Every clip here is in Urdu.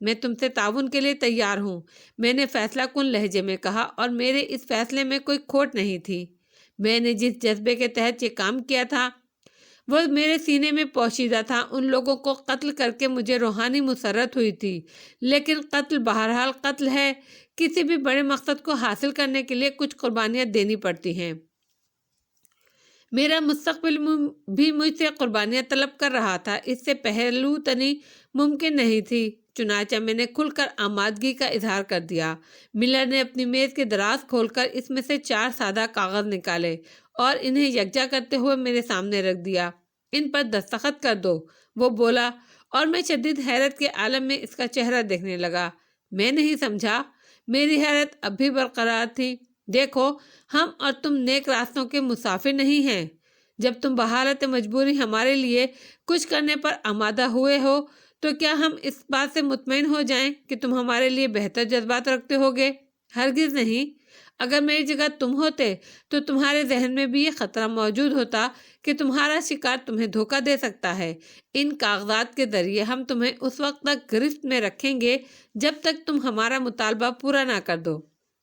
میں تم سے تعاون کے لیے تیار ہوں، میں نے فیصلہ کن لہجے میں کہا، اور میرے اس فیصلے میں کوئی کھوٹ نہیں تھی۔ میں نے جس جذبے کے تحت یہ کام کیا تھا وہ میرے سینے میں پوشیدہ تھا۔ ان لوگوں کو قتل کر کے مجھے روحانی مسرت ہوئی تھی، لیکن قتل بہرحال قتل ہے۔ کسی بھی بڑے مقصد کو حاصل کرنے کے لیے کچھ قربانیاں دینی پڑتی ہیں۔ میرا مستقبل بھی مجھ سے قربانیاں طلب کر رہا تھا، اس سے پہلو تنی ممکن نہیں تھی۔ چنانچہ میں نے کھل کر آمادگی کا اظہار کر دیا۔ ملر نے اپنی میز کے دراز کھول کر اس میں سے 4 سادہ کاغذ نکالے اور انہیں یکجا کرتے ہوئے میرے سامنے رکھ دیا۔ ان پر دستخط کر دو، وہ بولا، اور میں شدید حیرت کے عالم میں اس کا چہرہ دیکھنے لگا۔ میں نہیں سمجھا۔ میری حیرت اب بھی برقرار تھی۔ دیکھو، ہم اور تم نیک راستوں کے مسافر نہیں ہیں۔ جب تم بحالت مجبوری ہمارے لیے کچھ کرنے پر آمادہ ہوئے ہو تو کیا ہم اس بات سے مطمئن ہو جائیں کہ تم ہمارے لیے بہتر جذبات رکھتے ہوگے؟ ہرگز نہیں۔ اگر میری جگہ تم ہوتے تو تمہارے ذہن میں بھی یہ خطرہ موجود ہوتا کہ تمہارا شکار تمہیں دھوکہ دے سکتا ہے۔ ان کاغذات کے ذریعے ہم تمہیں اس وقت تک گرفت میں رکھیں گے جب تک تم ہمارا مطالبہ پورا نہ کر دو۔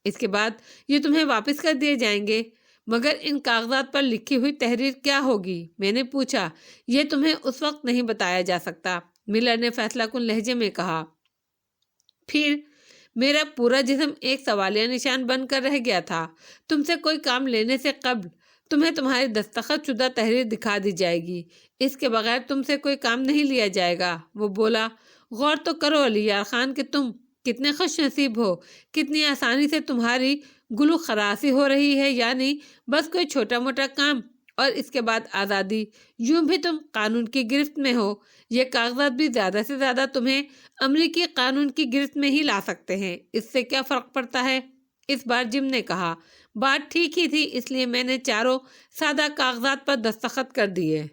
اس کے بعد یہ تمہیں واپس کر دیے جائیں گے۔ مگر ان کاغذات پر لکھی ہوئی تحریر کیا ہوگی؟ میں نے پوچھا۔ یہ تمہیں اس وقت نہیں بتایا جا سکتا، ملر نے فیصلہ کن لہجے میں کہا۔ پھر میرا پورا جسم ایک سوالیہ نشان بن کر رہ گیا تھا۔ تم سے کوئی کام لینے سے قبل تمہیں تمہاری دستخط شدہ تحریر دکھا دی جائے گی۔ اس کے بغیر تم سے کوئی کام نہیں لیا جائے گا، وہ بولا۔ غور تو کرو علی یار خان کہ تم کتنے خوش نصیب ہو، کتنی آسانی سے تمہاری گلو خراسی ہو رہی ہے، یعنی بس کوئی چھوٹا موٹا کام اور اس کے بعد آزادی۔ یوں بھی تم قانون کی گرفت میں ہو۔ یہ کاغذات بھی زیادہ سے زیادہ تمہیں امریکی قانون کی گرفت میں ہی لا سکتے ہیں۔ اس سے کیا فرق پڑتا ہے؟ اس بار جم نے کہا۔ بات ٹھیک ہی تھی، اس لیے میں نے 4 سادہ کاغذات پر دستخط کر دیے۔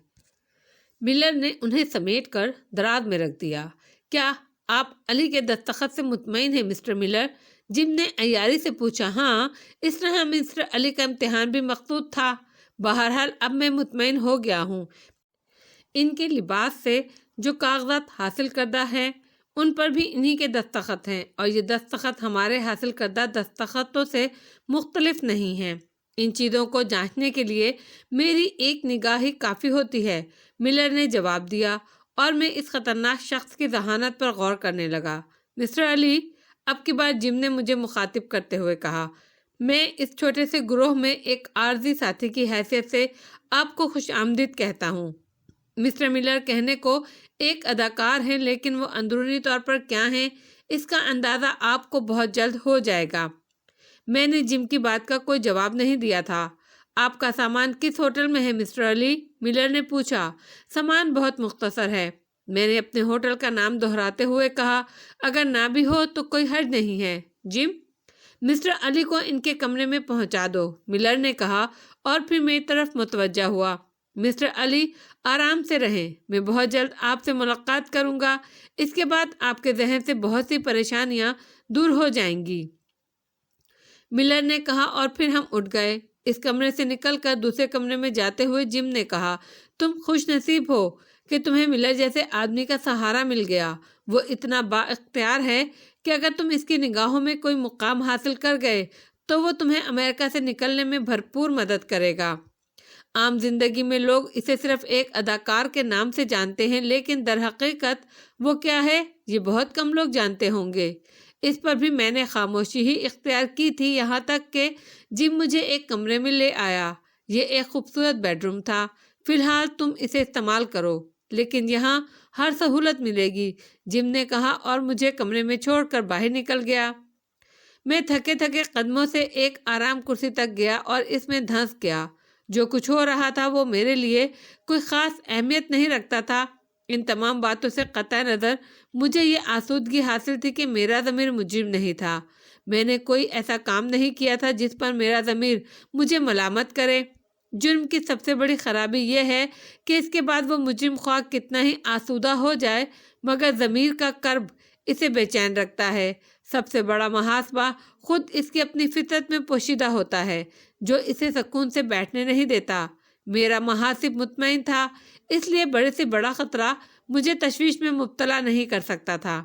ملر نے انہیں سمیٹ کر دراز میں رکھ دیا۔ کیا آپ علی کے دستخط سے مطمئن ہیں مسٹر ملر؟ جم نے عیاری سے پوچھا۔ ہاں، اس طرح مسٹر علی کا امتحان بھی مقصود تھا۔ بہرحال اب میں مطمئن ہو گیا ہوں۔ ان کے لباس سے جو کاغذات حاصل کردہ ہیں ان پر بھی انہی کے دستخط ہیں، اور یہ دستخط ہمارے حاصل کردہ دستخطوں سے مختلف نہیں ہیں۔ ان چیزوں کو جانچنے کے لیے میری ایک نگاہ ہی کافی ہوتی ہے، ملر نے جواب دیا، اور میں اس خطرناک شخص کی ذہانت پر غور کرنے لگا۔ مسٹر علی، اب کی بار جم نے مجھے مخاطب کرتے ہوئے کہا، میں اس چھوٹے سے گروہ میں ایک عارضی ساتھی کی حیثیت سے آپ کو خوش آمدید کہتا ہوں۔ مسٹر ملر کہنے کو ایک اداکار ہیں، لیکن وہ اندرونی طور پر کیا ہیں اس کا اندازہ آپ کو بہت جلد ہو جائے گا۔ میں نے جم کی بات کا کوئی جواب نہیں دیا تھا۔ آپ کا سامان کس ہوٹل میں ہے مسٹر علی؟ ملر نے پوچھا۔ سامان بہت مختصر ہے، میں نے اپنے ہوٹل کا نام دہراتے ہوئے کہا۔ اگر نہ بھی ہو تو کوئی حرج نہیں ہے۔ جم، مسٹر علی کو ان کے کمرے میں پہنچا دو، ملر نے کہا، اور پھر میری طرف متوجہ ہوا۔ مسٹر علی، آرام سے رہیں، میں بہت جلد آپ سے ملاقات کروں گا۔ اس کے بعد آپ کے ذہن سے بہت سی پریشانیاں دور ہو جائیں گی، ملر نے کہا، اور پھر ہم اٹھ گئے۔ اس کمرے سے نکل کر دوسرے کمرے میں جاتے ہوئے جم نے کہا، تم خوش نصیب ہو کہ تمہیں ملر جیسے آدمی کا سہارا مل گیا۔ وہ اتنا با اختیار ہے کہ اگر تم اس کی نگاہوں میں کوئی مقام حاصل کر گئے تو وہ تمہیں امریکہ سے نکلنے میں بھرپور مدد کرے گا۔ عام زندگی میں لوگ اسے صرف ایک اداکار کے نام سے جانتے ہیں، لیکن در حقیقت وہ کیا ہے یہ بہت کم لوگ جانتے ہوں گے۔ اس پر بھی میں نے خاموشی ہی اختیار کی تھی، یہاں تک کہ جم مجھے ایک کمرے میں لے آیا۔ یہ ایک خوبصورت بیڈ روم تھا۔ فی الحال تم اسے استعمال کرو، لیکن یہاں ہر سہولت ملے گی، جم نے کہا، اور مجھے کمرے میں چھوڑ کر باہر نکل گیا۔ میں تھکے تھکے قدموں سے ایک آرام کرسی تک گیا اور اس میں دھنس گیا۔ جو کچھ ہو رہا تھا وہ میرے لیے کوئی خاص اہمیت نہیں رکھتا تھا۔ ان تمام باتوں سے قطع نظر مجھے یہ آسودگی حاصل تھی کہ میرا ضمیر مجرم نہیں تھا۔ میں نے کوئی ایسا کام نہیں کیا تھا جس پر میرا ضمیر مجھے ملامت کرے۔ جرم کی سب سے بڑی خرابی یہ ہے کہ اس کے بعد وہ مجرم خواہ کتنا ہی آسودہ ہو جائے مگر ضمیر کا کرب اسے بے چین رکھتا ہے۔ سب سے بڑا محاسبہ خود اس کی اپنی فطرت میں پوشیدہ ہوتا ہے جو اسے سکون سے بیٹھنے نہیں دیتا۔ میرا محاسب مطمئن تھا، اس لیے بڑے سے بڑا خطرہ مجھے تشویش میں مبتلا نہیں کر سکتا تھا۔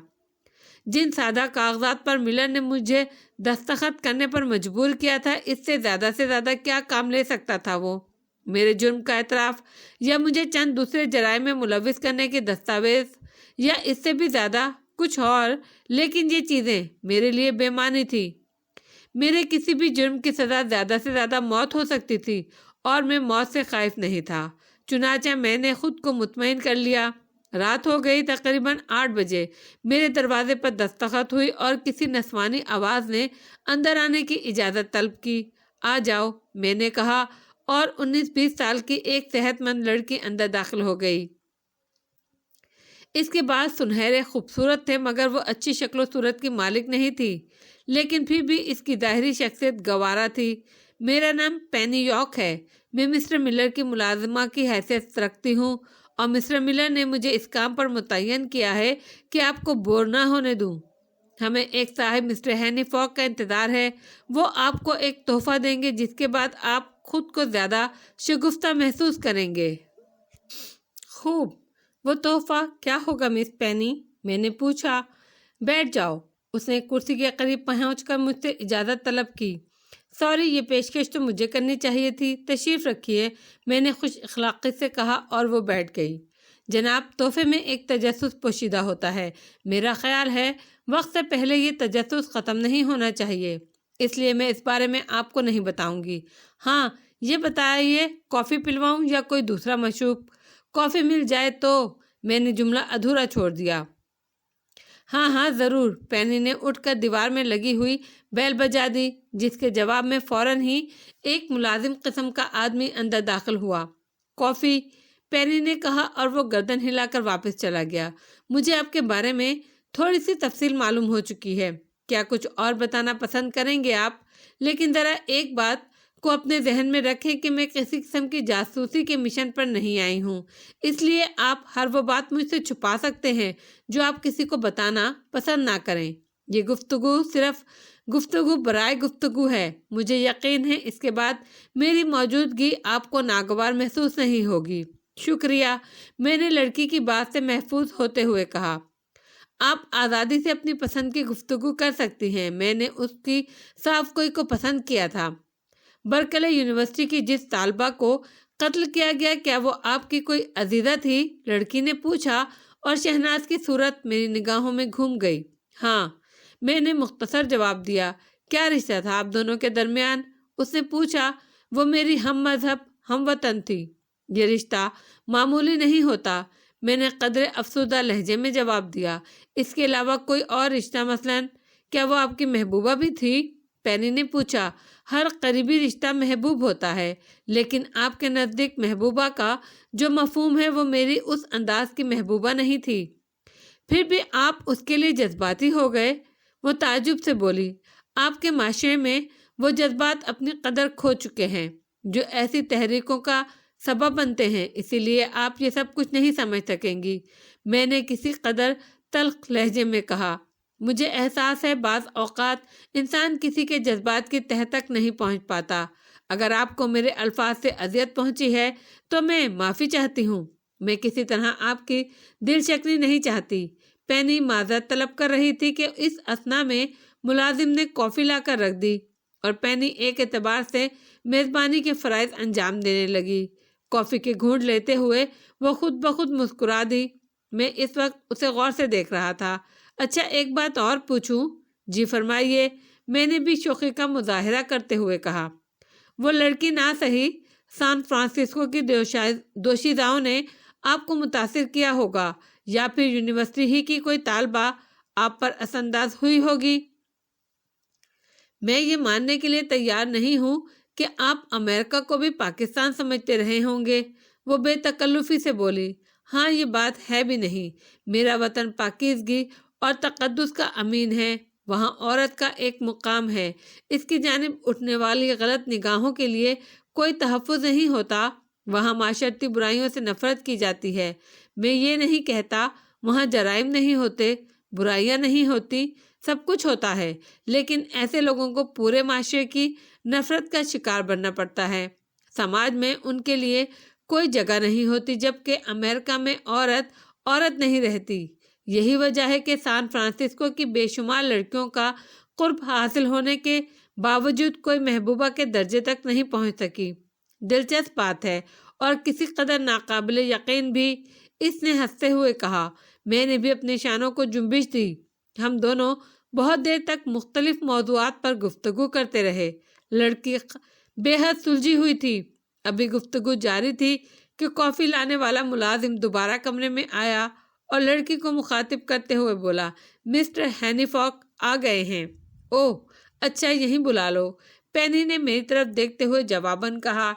جن سادہ کاغذات پر ملر نے مجھے دستخط کرنے پر مجبور کیا تھا، اس سے زیادہ کیا کام لے سکتا تھا وہ؟ میرے جرم کا اعتراف یا مجھے چند دوسرے جرائم میں ملوث کرنے کے دستاویز، یا اس سے بھی زیادہ کچھ اور؟ لیکن یہ چیزیں میرے لیے بے معنی تھی۔ میرے کسی بھی جرم کی سزا زیادہ سے زیادہ موت ہو سکتی تھی اور میں موت سے خائف نہیں تھا۔ چنانچہ میں نے خود کو مطمئن کر لیا۔ رات ہو گئی، تقریباً 8 بجے میرے دروازے پر دستخط ہوئی اور کسی نسوانی آواز نے اندر آنے کی اجازت طلب کی۔ آ جاؤ، میں نے کہا، اور 19-20 سال کی ایک صحت مند لڑکی اندر داخل ہو گئی۔ اس کے بعد سنہرے خوبصورت تھے، مگر وہ اچھی شکل و صورت کی مالک نہیں تھی، لیکن پھر بھی اس کی ظاہری شخصیت گوارا تھی۔ میرا نام پینی یارک ہے۔ میں مسٹر ملر کی ملازمہ کی حیثیت رکھتی ہوں اور مسٹر ملر نے مجھے اس کام پر متعین کیا ہے کہ آپ کو بور نہ ہونے دوں۔ ہمیں ایک صاحب مسٹر ہینری فاک کا انتظار ہے۔ وہ آپ کو ایک تحفہ دیں گے جس کے بعد آپ خود کو زیادہ شگفتہ محسوس کریں گے۔ خوب، وہ تحفہ کیا ہوگا مس پینی؟ میں نے پوچھا۔ بیٹھ جاؤ۔ اس نے کرسی کے قریب پہنچ کر مجھ سے اجازت طلب کی۔ سوری، یہ پیشکش تو مجھے کرنی چاہیے تھی۔ تشریف رکھیے، میں نے خوش اخلاقی سے کہا اور وہ بیٹھ گئی۔ جناب، تحفے میں ایک تجسس پوشیدہ ہوتا ہے۔ میرا خیال ہے وقت سے پہلے یہ تجسس ختم نہیں ہونا چاہیے، اس لیے میں اس بارے میں آپ کو نہیں بتاؤں گی۔ ہاں، یہ بتائیے، کافی پلواؤں یا کوئی دوسرا مشروب؟ کافی مل جائے تو۔ میں نے جملہ ادھورا چھوڑ دیا۔ ہاں ضرور۔ پینی نے اٹھ کر دیوار میں لگی ہوئی بیل بجا دی، جس کے جواب میں فوراً ہی ایک ملازم قسم کا آدمی اندر داخل ہوا۔ کافی، پینی نے کہا اور وہ گردن ہلا کر واپس چلا گیا۔ مجھے آپ کے بارے میں تھوڑی سی تفصیل معلوم ہو چکی ہے۔ کیا کچھ اور بتانا پسند کریں گے آپ؟ لیکن ذرا ایک بات کو اپنے ذہن میں رکھیں کہ میں کسی قسم کی جاسوسی کے مشن پر نہیں آئی ہوں، اس لیے آپ ہر وہ بات مجھ سے چھپا سکتے ہیں جو آپ کسی کو بتانا پسند نہ کریں۔ یہ گفتگو صرف گفتگو برائے گفتگو ہے۔ مجھے یقین ہے اس کے بعد میری موجودگی آپ کو ناگوار محسوس نہیں ہوگی۔ شکریہ، میں نے لڑکی کی بات سے محفوظ ہوتے ہوئے کہا۔ آپ آزادی سے اپنی پسند کی گفتگو کر سکتی ہیں۔ میں نے اس کی صاف کوئی کو پسند کیا تھا۔ برکلے یونیورسٹی کی جس طالبہ کو قتل کیا گیا، کیا وہ آپ کی کوئی عزیزہ تھی؟ لڑکی نے پوچھا اور شہناز کی صورت میری نگاہوں میں گھوم گئی۔ ہاں، میں نے مختصر جواب دیا۔ کیا رشتہ تھا آپ دونوں کے درمیان؟ اس نے پوچھا۔ وہ میری ہم مذہب، ہم وطن تھی۔ یہ رشتہ معمولی نہیں ہوتا، میں نے قدر افسردہ لہجے میں جواب دیا۔ اس کے علاوہ کوئی اور رشتہ؟ مثلاً کیا وہ آپ کی محبوبہ بھی تھی؟ پینی نے پوچھا۔ ہر قریبی رشتہ محبوب ہوتا ہے، لیکن آپ کے نزدیک محبوبہ کا جو مفہوم ہے وہ میری اس انداز کی محبوبہ نہیں تھی۔ پھر بھی آپ اس کے لیے جذباتی ہو گئے؟ وہ تعجب سے بولی۔ آپ کے معاشرے میں وہ جذبات اپنی قدر کھو چکے ہیں جو ایسی تحریکوں کا سبب بنتے ہیں، اسی لیے آپ یہ سب کچھ نہیں سمجھ سکیں گی، میں نے کسی قدر تلخ لہجے میں کہا۔ مجھے احساس ہے بعض اوقات انسان کسی کے جذبات کی تہہ تک نہیں پہنچ پاتا۔ اگر آپ کو میرے الفاظ سے اذیت پہنچی ہے تو میں معافی چاہتی ہوں۔ میں کسی طرح آپ کی دل شکنی نہیں چاہتی۔ پینی معذرت طلب کر رہی تھی کہ اس اثنا میں ملازم نے کافی لا کر رکھ دی اور پینی ایک اعتبار سے میزبانی کے فرائض انجام دینے لگی۔ کافی کے گھونٹ لیتے ہوئے وہ خود بخود مسکرا دی۔ میں اس وقت اسے غور سے دیکھ رہا تھا۔ اچھا، ایک بات اور پوچھوں؟ جی فرمائیے، میں نے بھی شوخی کا مظاہرہ کرتے ہوئے کہا۔ وہ لڑکی نہ صحیح سان فرانسسکو کی دوشیزاؤں نے آپ کو متاثر کیا ہوگا، یا پھر یونیورسٹی ہی کی کوئی طالبہ آپ پر اثر انداز ہوئی ہوگی۔ میں یہ ماننے کے لیے تیار نہیں ہوں کہ آپ امریکہ کو بھی پاکستان سمجھتے رہے ہوں گے، وہ بے تکلفی سے بولی۔ ہاں، یہ بات ہے بھی نہیں۔ میرا وطن پاکیزگی اور تقدس کا امین ہے۔ وہاں عورت کا ایک مقام ہے، اس کی جانب اٹھنے والی غلط نگاہوں کے لیے کوئی تحفظ نہیں ہوتا۔ وہاں معاشرتی برائیوں سے نفرت کی جاتی ہے۔ میں یہ نہیں کہتا وہاں جرائم نہیں ہوتے، برائیاں نہیں ہوتی، سب کچھ ہوتا ہے، لیکن ایسے لوگوں کو پورے معاشرے کی نفرت کا شکار بننا پڑتا ہے۔ سماج میں ان کے لیے کوئی جگہ نہیں ہوتی، جبکہ امریکہ میں عورت نہیں رہتی۔ یہی وجہ ہے کہ سان فرانسسکو کی بے شمار لڑکیوں کا قرب حاصل ہونے کے باوجود کوئی محبوبہ کے درجے تک نہیں پہنچ سکی۔ دلچسپ بات ہے اور کسی قدر ناقابل یقین بھی، اس نے ہنستے ہوئے کہا۔ میں نے بھی اپنے شانوں کو جنبش دی۔ ہم دونوں بہت دیر تک مختلف موضوعات پر گفتگو کرتے رہے۔ لڑکی بے حد سلجھی ہوئی تھی۔ ابھی گفتگو جاری تھی کہ کافی لانے والا ملازم دوبارہ کمرے میں آیا اور لڑکی کو مخاطب کرتے ہوئے بولا، مسٹر ہینی فاک آ گئے ہیں۔ اوہ اچھا، یہیں بلا لو، پینی نے میری طرف دیکھتے ہوئے جواباً کہا۔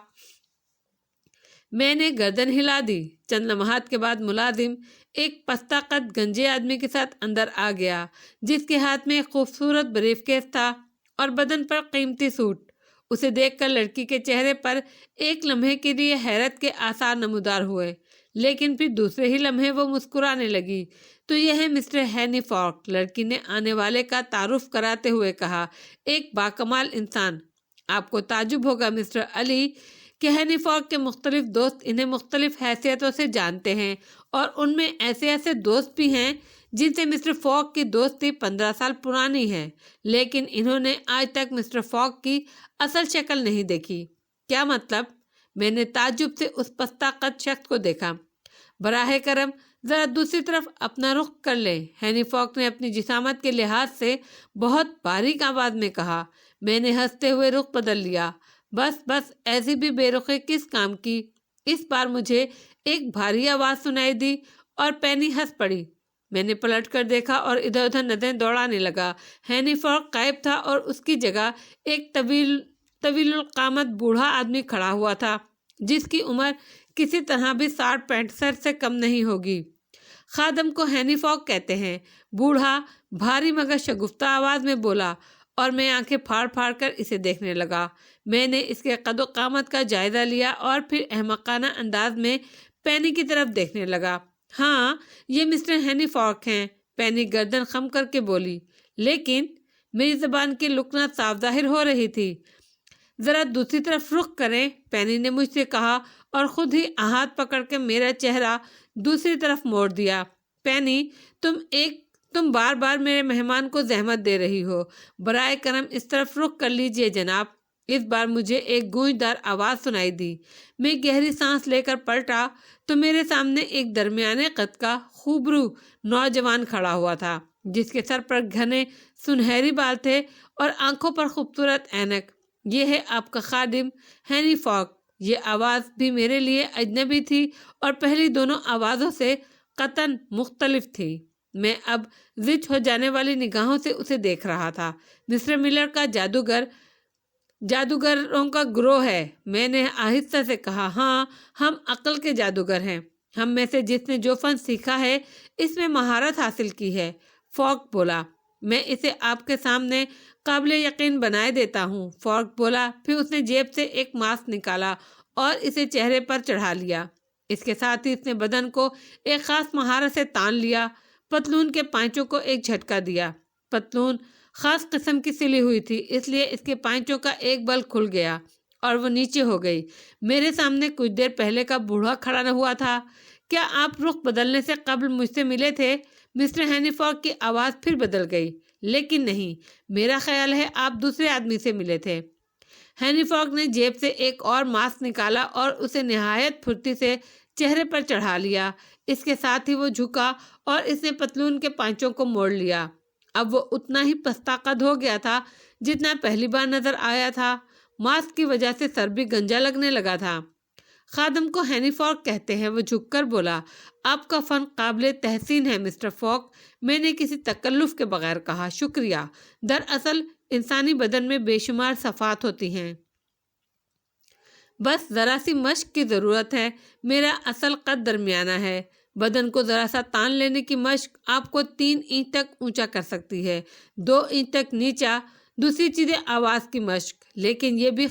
میں نے گردن ہلا دی۔ چند لمحات کے بعد ملازم ایک پستہ قد گنجے آدمی کے ساتھ اندر آ گیا، جس کے ہاتھ میں ایک خوبصورت بریف کیس تھا اور بدن پر قیمتی سوٹ۔ اسے دیکھ کر لڑکی کے چہرے پر ایک لمحے کے لیے حیرت کے آثار نمودار ہوئے، لیکن پھر دوسرے ہی لمحے وہ مسکرانے لگی۔ تو یہ ہے مسٹر ہینی فاک، لڑکی نے آنے والے کا تعارف کراتے ہوئے کہا، ایک باکمال انسان۔ آپ کو تعجب ہوگا مسٹر علی کہ ہینی فاک کے مختلف دوست انہیں مختلف حیثیتوں سے جانتے ہیں، اور ان میں ایسے دوست بھی ہیں جن سے مسٹر فاک کی دوستی 15 سال پرانی ہے، لیکن انہوں نے آج تک مسٹر فاک کی اصل شکل نہیں دیکھی۔ کیا مطلب؟ میں نے تعجب سے اس پستہ قد شخص کو دیکھا۔ براہ کرم ذرا دوسری طرف اپنا رخ کر لیں، ہینی فاک نے اپنی جسامت کے لحاظ سے بہت باریک آواز میں کہا۔ میں نے ہنستے ہوئے رخ بدل لیا۔ بس ایسی بھی بے رخی کس کام کی؟ اس بار مجھے ایک بھاری آواز سنائی دی اور پینی ہنس پڑی۔ میں نے پلٹ کر دیکھا اور ادھر ادھر نظریں دوڑانے لگا۔ ہینی فاک غائب تھا اور اس کی جگہ ایک طویل القامت بوڑھا آدمی کھڑا ہوا تھا، جس کی عمر کسی طرح بھی 60-65 سے کم نہیں ہوگی۔ خادم کو ہینی فاک کہتے ہیں، بوڑھا بھاری مگر شگفتہ آواز میں بولا، اور میں آنکھیں پھاڑ پھاڑ کر اسے دیکھنے لگا۔ میں نے اس کے قد و قامت کا جائزہ لیا اور پھر احمقانہ انداز میں پینی کی طرف دیکھنے لگا۔ ہاں، یہ مسٹر ہینی فاک ہیں، پینی گردن خم کر کے بولی، لیکن میری زبان کی لکنت صاف ظاہر ہو رہی تھی۔ ذرا دوسری طرف رخ کریں، پینی نے مجھ سے کہا اور خود ہی ہاتھ پکڑ کے میرا چہرہ دوسری طرف موڑ دیا۔ پینی، تم بار بار میرے مہمان کو زحمت دے رہی ہو، برائے کرم اس طرف رخ کر لیجئے جناب۔ اس بار مجھے ایک گونجدار آواز سنائی دی۔ میں گہری سانس لے کر پلٹا تو میرے سامنے ایک درمیانے قد کا خوبرو نوجوان کھڑا ہوا تھا، جس کے سر پر گھنے سنہری بال تھے اور آنکھوں پر خوبصورت اینک۔ یہ ہے آپ کا خادم ہینی فاک۔ یہ آواز بھی میرے لیے اجنبی تھی اور پہلی دونوں آوازوں سے قطعاً مختلف تھی۔ میں اب زچ ہو جانے والی نگاہوں سے اسے دیکھ رہا تھا۔ مسٹر ملر کا جادوگروں کا گروہ ہے، میں نے آہستہ سے کہا۔ ہاں، ہم عقل کے جادوگر ہیں۔ ہم میں سے جس نے جو فن سیکھا ہے، اس میں مہارت حاصل کی ہے، فاک بولا۔ میں اسے آپ کے سامنے قابل یقین بنائے دیتا ہوں، فاک بولا۔ پھر اس نے جیب سے ایک ماسک نکالا اور اسے چہرے پر چڑھا لیا۔ اس کے ساتھ ہی اس نے بدن کو ایک خاص مہارت سے تان لیا، پتلون کے پائچوں کو ایک جھٹکا دیا۔ پتلون خاص قسم کی سلی ہوئی تھی، اس لیے اس کے پائچوں کا ایک بل کھل گیا اور وہ نیچے ہو گئی۔ میرے سامنے کچھ دیر پہلے کا بوڑھا کھڑا ہوا تھا۔ کیا آپ رخ بدلنے سے قبل مجھ سے ملے تھے؟ مسٹر ہینی فاک کی آواز پھر بدل گئی۔ لیکن نہیں، میرا خیال ہے آپ دوسرے آدمی سے ملے تھے۔ ہینی فاک نے جیب سے ایک اور ماسک نکالا اور اسے نہایت پھرتی سے چہرے پر چڑھا لیا۔ اس کے ساتھ ہی وہ جھکا اور اس نے پتلون کے پائچوں کو موڑ لیا۔ اب وہ اتنا ہی پستہ قد ہو گیا تھا جتنا پہلی بار نظر آیا تھا۔ ماسک کی وجہ سے سر بھی گنجا لگنے لگا تھا۔ خادم کو ہینی فاک کہتے ہیں، وہ جھک کر بولا۔ آپ کا فن قابل تحسین ہے مسٹر فاک، میں نے کسی تکلف کے بغیر کہا۔ شکریہ۔ دراصل انسانی بدن میں بے شمار صفات ہوتی ہیں، بس ذرا سی مشق کی ضرورت ہے۔ میرا اصل قد درمیانہ ہے۔ بدن کو ذرا سا تان لینے کی مشق آپ کو 3 انچ تک اونچا کر سکتی ہے، 2 انچ تک نیچا۔ دوسری چیزیں آواز کی مشق، لیکن یہ بھی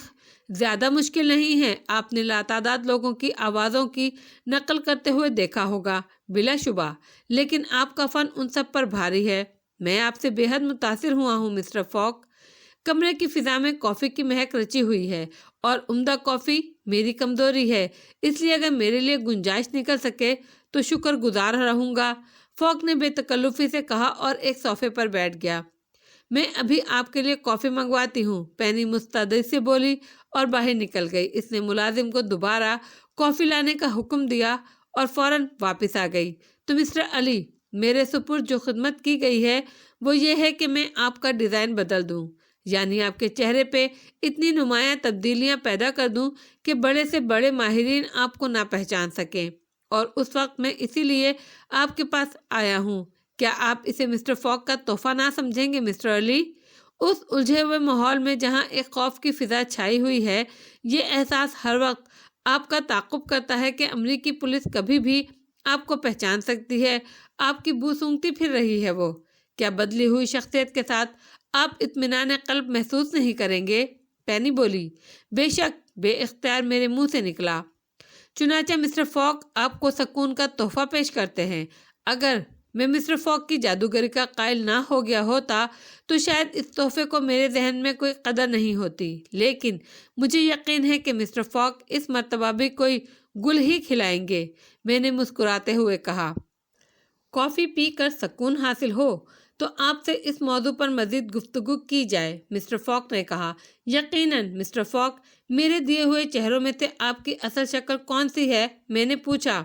زیادہ مشکل نہیں ہے۔ آپ نے لاتعداد لوگوں کی آوازوں کی نقل کرتے ہوئے دیکھا ہوگا، بلا شبہ، لیکن آپ کا فن ان سب پر بھاری ہے۔ میں آپ سے بے حد متاثر ہوا ہوں مسٹر فاک۔ کمرے کی فضا میں کافی کی مہک رچی ہوئی ہے، اور عمدہ کافی میری کمزوری ہے، اس لیے اگر میرے لیے گنجائش نکل سکے تو شکر گزار رہوں گا۔ فوک نے بے تکلفی سے کہا اور ایک صوفے پر بیٹھ گیا۔ میں ابھی آپ کے لیے کافی منگواتی ہوں، پینی مستعد سے بولی اور باہر نکل گئی۔ اس نے ملازم کو دوبارہ کافی لانے کا حکم دیا اور فوراً واپس آ گئی۔ تو مسٹر علی، میرے سپرد جو خدمت کی گئی ہے وہ یہ ہے کہ میں آپ کا ڈیزائن بدل دوں، یعنی آپ کے چہرے پہ اتنی نمایاں تبدیلیاں پیدا کر دوں کہ بڑے سے بڑے ماہرین آپ کو نہ پہچان سکیں۔ اور اس وقت میں اسی لیے آپ کے پاس آیا ہوں۔ کیا آپ اسے مسٹر فوک کا تحفہ نہ سمجھیں گے مسٹر علی؟ اس الجھے ہوئے ماحول میں جہاں ایک خوف کی فضا چھائی ہوئی ہے، یہ احساس ہر وقت آپ کا تعاقب کرتا ہے کہ امریکی پولیس کبھی بھی آپ کو پہچان سکتی ہے۔ آپ کی بو سونگتی پھر رہی ہے وہ۔ کیا بدلی ہوئی شخصیت کے ساتھ آپ اطمینان قلب محسوس نہیں کریں گے؟ پینی بولی۔ بے شک، بے اختیار میرے منہ سے نکلا۔ چنانچہ مسٹر فوک آپ کو سکون کا تحفہ پیش کرتے ہیں۔ اگر میں مسٹر فوک کی جادوگری کا قائل نہ ہو گیا ہوتا تو شاید اس تحفے کو میرے ذہن میں کوئی قدر نہیں ہوتی، لیکن مجھے یقین ہے کہ مسٹر فوک اس مرتبہ بھی کوئی گل ہی کھلائیں گے۔ میں نے مسکراتے ہوئے کہا، کافی پی کر سکون حاصل ہو تو آپ سے اس موضوع پر مزید گفتگو کی جائے، مسٹر فوک نے کہا۔ یقیناً مسٹر فوک، میرے دیے ہوئے چہروں میں سے آپ کی اصل شکل کون سی ہے؟ میں نے پوچھا۔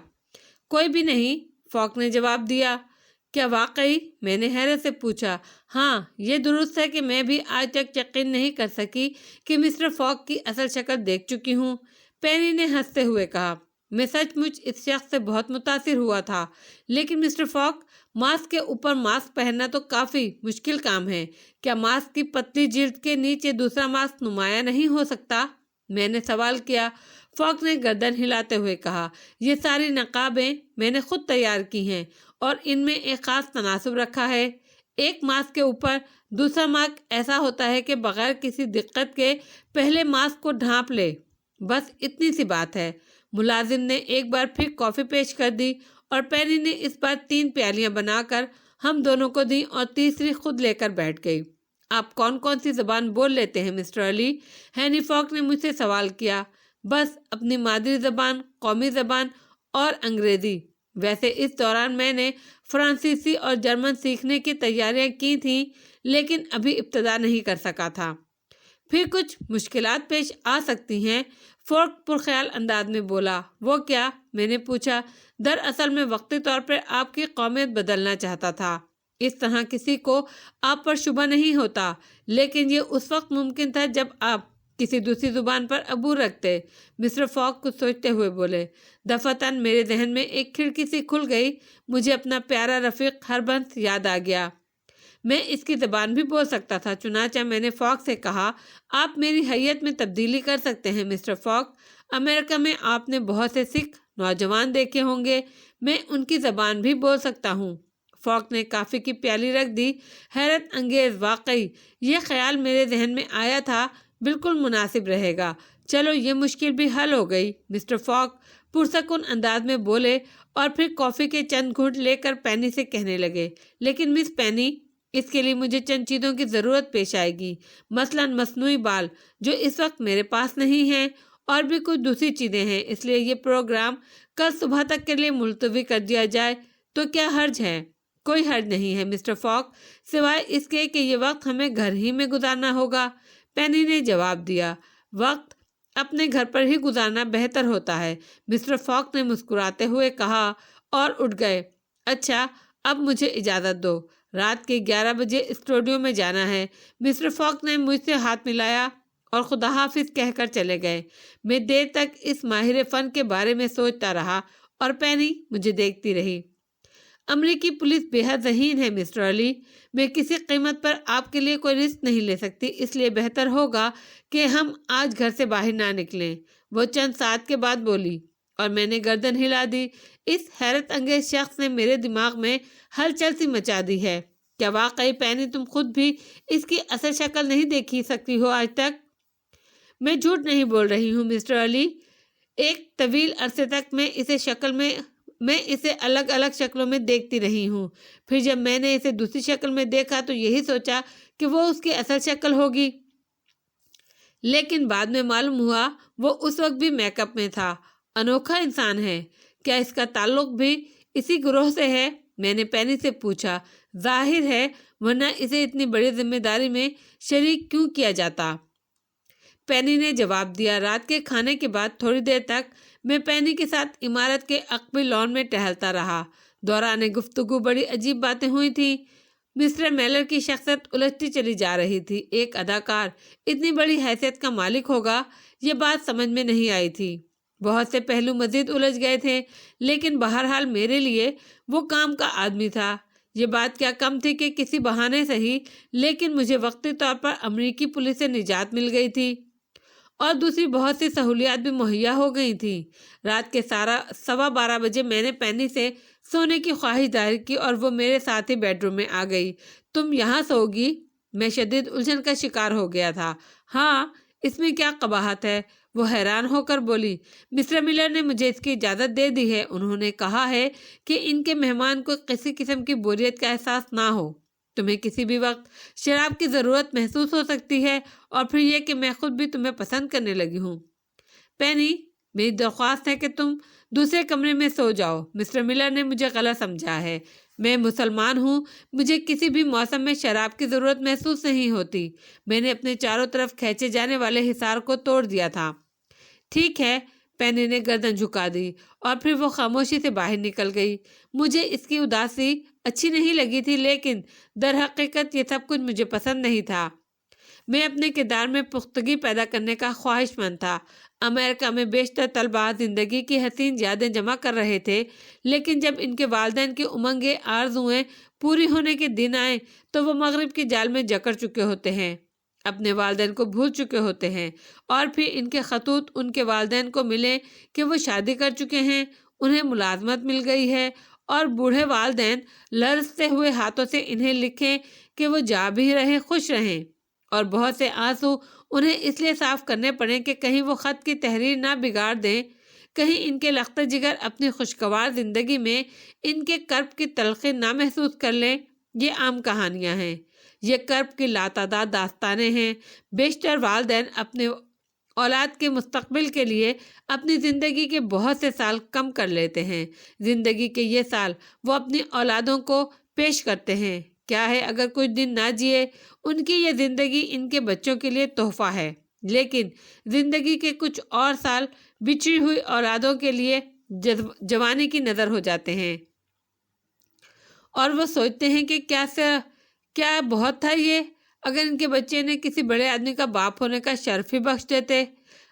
کوئی بھی نہیں، فوک نے جواب دیا۔ کیا واقعی؟ میں نے حیرت سے پوچھا۔ ہاں، یہ درست ہے کہ میں بھی آج تک یقین نہیں کر سکی کہ مسٹر فوک کی اصل شکل دیکھ چکی ہوں، پینی نے ہنستے ہوئے کہا۔ میں سچ مچ اس شخص سے بہت متاثر ہوا تھا، لیکن مسٹر فوک، ماسک کے اوپر ماسک پہننا تو کافی مشکل کام ہے۔ کیا ماسک کی پتلی جلد کے نیچے دوسرا ماسک نمایاں نہیں ہو سکتا؟ میں نے سوال کیا۔ فوک نے گردن ہلاتے ہوئے کہا، یہ ساری نقابیں میں نے خود تیار کی ہیں اور ان میں ایک خاص تناسب رکھا ہے۔ ایک ماسک کے اوپر دوسرا ماسک ایسا ہوتا ہے کہ بغیر کسی دقت کے پہلے ماسک کو ڈھانپ لے، بس اتنی سی بات ہے۔ ملازم نے ایک بار پھر کافی پیش کر دی اور پینی نے اس بار 3 پیالیاں بنا کر ہم دونوں کو دیں اور تیسری خود لے کر بیٹھ گئی۔ آپ کون کون سی زبان بول لیتے ہیں مسٹر علی؟ ہینری فوک نے مجھ سے سوال کیا۔ بس اپنی مادری زبان، قومی زبان اور انگریزی۔ ویسے اس دوران میں نے فرانسیسی اور جرمن سیکھنے کی تیاریاں کی تھیں، لیکن ابھی ابتدا نہیں کر سکا تھا۔ پھر کچھ مشکلات پیش آ سکتی ہیں، فوک پرخیال انداز میں بولا۔ وہ کیا؟ میں نے پوچھا۔ دراصل میں وقتی طور پر آپ کی قومیت بدلنا چاہتا تھا۔ اس طرح کسی کو آپ پر شبہ نہیں ہوتا، لیکن یہ اس وقت ممکن تھا جب آپ کسی دوسری زبان پر عبور رکھتے۔ مسٹر فوک کچھ سوچتے ہوئے بولے۔ دفعتاً میرے ذہن میں ایک کھڑکی سی کھل گئی۔ مجھے اپنا پیارا رفیق ہربنس یاد آ گیا۔ میں اس کی زبان بھی بول سکتا تھا۔ چنانچہ میں نے فوک سے کہا، آپ میری حیت میں تبدیلی کر سکتے ہیں مسٹر فوک۔ امریکہ میں آپ نے بہت سے سکھ نوجوان دیکھے ہوں گے، میں ان کی زبان بھی بول سکتا ہوں۔ فوک نے کافی کی پیالی رکھ دی۔ حیرت انگیز، واقعی یہ خیال میرے ذہن میں آیا تھا، بالکل مناسب رہے گا۔ چلو یہ مشکل بھی حل ہو گئی، مسٹر فوک پرسکون انداز میں بولے اور پھر کافی کے چند گھونٹ لے کر پینی سے کہنے لگے، لیکن مس پینی، اس کے لیے مجھے چند چیزوں کی ضرورت پیش آئے گی، مثلاً مصنوعی بال جو اس وقت میرے پاس نہیں ہیں، اور بھی کچھ دوسری چیزیں ہیں۔ اس لیے یہ پروگرام کل صبح تک کے لیے ملتوی کر دیا جائے تو کیا حرج ہے؟ کوئی حرج نہیں ہے مسٹر فوک، سوائے اس کے کہ یہ وقت ہمیں گھر ہی میں گزارنا ہوگا، پینی نے جواب دیا۔ وقت اپنے گھر پر ہی گزارنا بہتر ہوتا ہے، مسٹر فوک نے مسکراتے ہوئے کہا اور اٹھ گئے۔ اچھا، اب مجھے اجازت دو، رات کے 11 بجے اسٹوڈیو میں جانا ہے۔ مسٹر فوک نے مجھ سے ہاتھ ملایا اور خدا حافظ کہہ کر چلے گئے۔ میں دیر تک اس ماہر فن کے بارے میں سوچتا رہا اور پینی مجھے دیکھتی رہی۔ امریکی پولیس بے حد ذہین ہے مسٹر علی، میں کسی قیمت پر آپ کے لیے کوئی رسک نہیں لے سکتی، اس لیے بہتر ہوگا کہ ہم آج گھر سے باہر نہ نکلیں، وہ چند ساتھ کے بعد بولی، اور میں نے گردن ہلا دی۔ اس حیرت انگیز شخص نے میرے دماغ میں ہلچل سی مچا دی ہے۔ کیا واقعی پینی تم خود بھی اس کی اصل شکل نہیں دیکھی سکتی ہو آج تک؟ میں جھوٹ نہیں بول رہی ہوں مسٹر علی، ایک طویل عرصے تک میں اسے الگ الگ شکلوں میں دیکھتی رہی ہوں، پھر جب میں نے اسے دوسری شکل میں دیکھا تو یہی سوچا کہ وہ اس کی اصل شکل ہوگی، لیکن بعد میں معلوم ہوا وہ اس وقت بھی میک اپ میں تھا۔ انوکھا انسان ہے۔ کیا اس کا تعلق بھی اسی گروہ سے ہے؟ میں نے پینی سے پوچھا۔ ظاہر ہے، ورنہ اسے اتنی بڑی ذمہ داری میں شریک کیوں کیا جاتا؟ پینی نے جواب دیا۔ رات کے کھانے کے بعد تھوڑی دیر تک میں پینی کے ساتھ عمارت کے عقبی لان میں ٹہلتا رہا۔ دوران گفتگو بڑی عجیب باتیں ہوئی تھیں۔ مسٹر میلر کی شخصیت الجھتی چلی جا رہی تھی۔ ایک اداکار اتنی بڑی حیثیت کا مالک ہوگا، یہ بات سمجھ میں نہیں آئی تھی۔ بہت سے پہلو مزید الجھ گئے تھے، لیکن بہرحال میرے لیے وہ کام کا آدمی تھا۔ یہ بات کیا کم تھی کہ کسی بہانے صحیح، لیکن مجھے وقتی طور پر امریکی پولیس سے نجات مل گئی تھی، اور دوسری بہت سی سہولیات بھی مہیا ہو گئی تھیں۔ رات کے 12:15 بجے میں نے پینی سے سونے کی خواہش ظاہر کی اور وہ میرے ساتھ ہی بیڈ روم میں آ گئی۔ تم یہاں سو گی؟ میں شدید الجھن کا شکار ہو گیا تھا۔ ہاں، اس میں کیا قباحت ہے؟ وہ حیران ہو کر بولی۔ مسٹر ملر نے مجھے اس کی اجازت دے دی ہے۔ انہوں نے کہا ہے کہ ان کے مہمان کو کسی قسم کی بوریت کا احساس نہ ہو۔ تمہیں کسی بھی وقت شراب کی ضرورت محسوس ہو سکتی ہے، اور پھر یہ کہ میں خود بھی تمہیں پسند کرنے لگی ہوں۔ پینی، میری درخواست ہے کہ تم دوسرے کمرے میں سو جاؤ۔ مسٹر ملر نے مجھے غلط سمجھا ہے۔ میں مسلمان ہوں، مجھے کسی بھی موسم میں شراب کی ضرورت محسوس نہیں ہوتی۔ میں نے اپنے چاروں طرف کھینچے جانے والے حصار کو توڑ دیا تھا۔ ٹھیک ہے، پینی نے گردن جھکا دی، اور پھر وہ خاموشی سے باہر نکل گئی۔ مجھے اس کی اداسی اچھی نہیں لگی تھی، لیکن در حقیقت یہ سب کچھ مجھے پسند نہیں تھا۔ میں اپنے کردار میں پختگی پیدا کرنے کا خواہش مند تھا۔ امریکہ میں بیشتر طلباء زندگی کی حسین یادیں جمع کر رہے تھے، لیکن جب ان کے والدین کی امنگیں آرزوئیں پوری ہونے کے دن آئیں تو وہ مغرب کے جال میں جکڑ چکے ہوتے ہیں، اپنے والدین کو بھول چکے ہوتے ہیں، اور پھر ان کے خطوط ان کے والدین کو ملیں کہ وہ شادی کر چکے ہیں، انہیں ملازمت مل گئی ہے، اور بوڑھے والدین لرزتے ہوئے ہاتھوں سے انہیں لکھیں کہ وہ جا بھی رہے، خوش رہیں، اور بہت سے آنسو انہیں اس لیے صاف کرنے پڑیں کہ کہیں وہ خط کی تحریر نہ بگاڑ دیں، کہیں ان کے لخت جگر اپنی خوشگوار زندگی میں ان کے کرب کی تلخی نہ محسوس کر لیں۔ یہ عام کہانیاں ہیں، یہ کرب کی لاتعداد داستانیں ہیں۔ بیشتر والدین اپنے اولاد کے مستقبل کے لیے اپنی زندگی کے بہت سے سال کم کر لیتے ہیں۔ زندگی کے یہ سال وہ اپنی اولادوں کو پیش کرتے ہیں۔ کیا ہے اگر کچھ دن نہ جیے، ان کی یہ زندگی ان کے بچوں کے لیے تحفہ ہے، لیکن زندگی کے کچھ اور سال بچھی ہوئی اولادوں کے لیے جوانی کی نظر ہو جاتے ہیں، اور وہ سوچتے ہیں کہ کیا بہت تھا یہ، اگر ان کے بچے نے کسی بڑے آدمی کا باپ ہونے کا شرف ہی بخش دیتے۔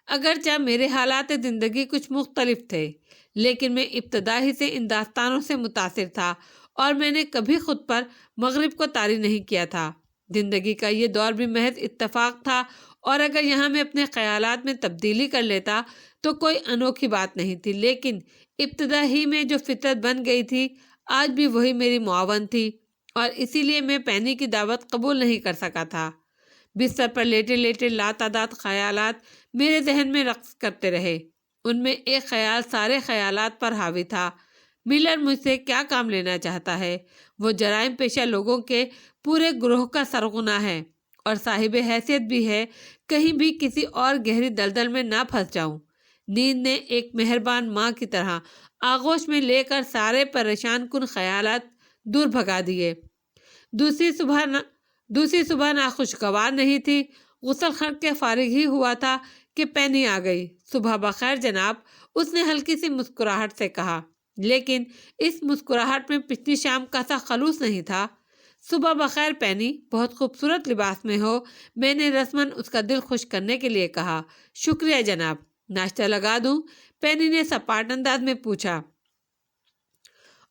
اگرچہ میرے حالات زندگی کچھ مختلف تھے، لیکن میں ابتدا ہی سے ان داستانوں سے متاثر تھا، اور میں نے کبھی خود پر مغرب کو طاری نہیں کیا تھا۔ زندگی کا یہ دور بھی محض اتفاق تھا، اور اگر یہاں میں اپنے خیالات میں تبدیلی کر لیتا تو کوئی انوکھی بات نہیں تھی، لیکن ابتدا ہی میں جو فطرت بن گئی تھی آج بھی وہی میری معاون تھی، اور اسی لیے میں پینی کی دعوت قبول نہیں کر سکا تھا۔ بستر پر لیٹے لیٹے لاتعداد خیالات میرے ذہن میں رقص کرتے رہے۔ ان میں ایک خیال سارے خیالات پر حاوی تھا۔ ملر مجھ سے کیا کام لینا چاہتا ہے؟ وہ جرائم پیشہ لوگوں کے پورے گروہ کا سرغنہ ہے، اور صاحب حیثیت بھی ہے، کہیں بھی کسی اور گہری دلدل میں نہ پھنس جاؤں۔ نیند نے ایک مہربان ماں کی طرح آغوش میں لے کر سارے پریشان کن خیالات دور بھگا دیے۔ دوسری صبح ناخوشگوار نہیں تھی۔ غسل کر کے فارغ ہی ہوا تھا کہ پینی آ گئی۔ صبح بخیر جناب، اس نے ہلکی سی مسکراہٹ سے کہا، لیکن اس مسکراہٹ میں پچھلی شام کا سا خلوص نہیں تھا۔ صبح بخیر پینی، بہت خوبصورت لباس میں ہو، میں نے رسماً اس کا دل خوش کرنے کے لیے کہا۔ شکریہ جناب، ناشتہ لگا دوں؟ پینی نے سپاٹ انداز میں پوچھا،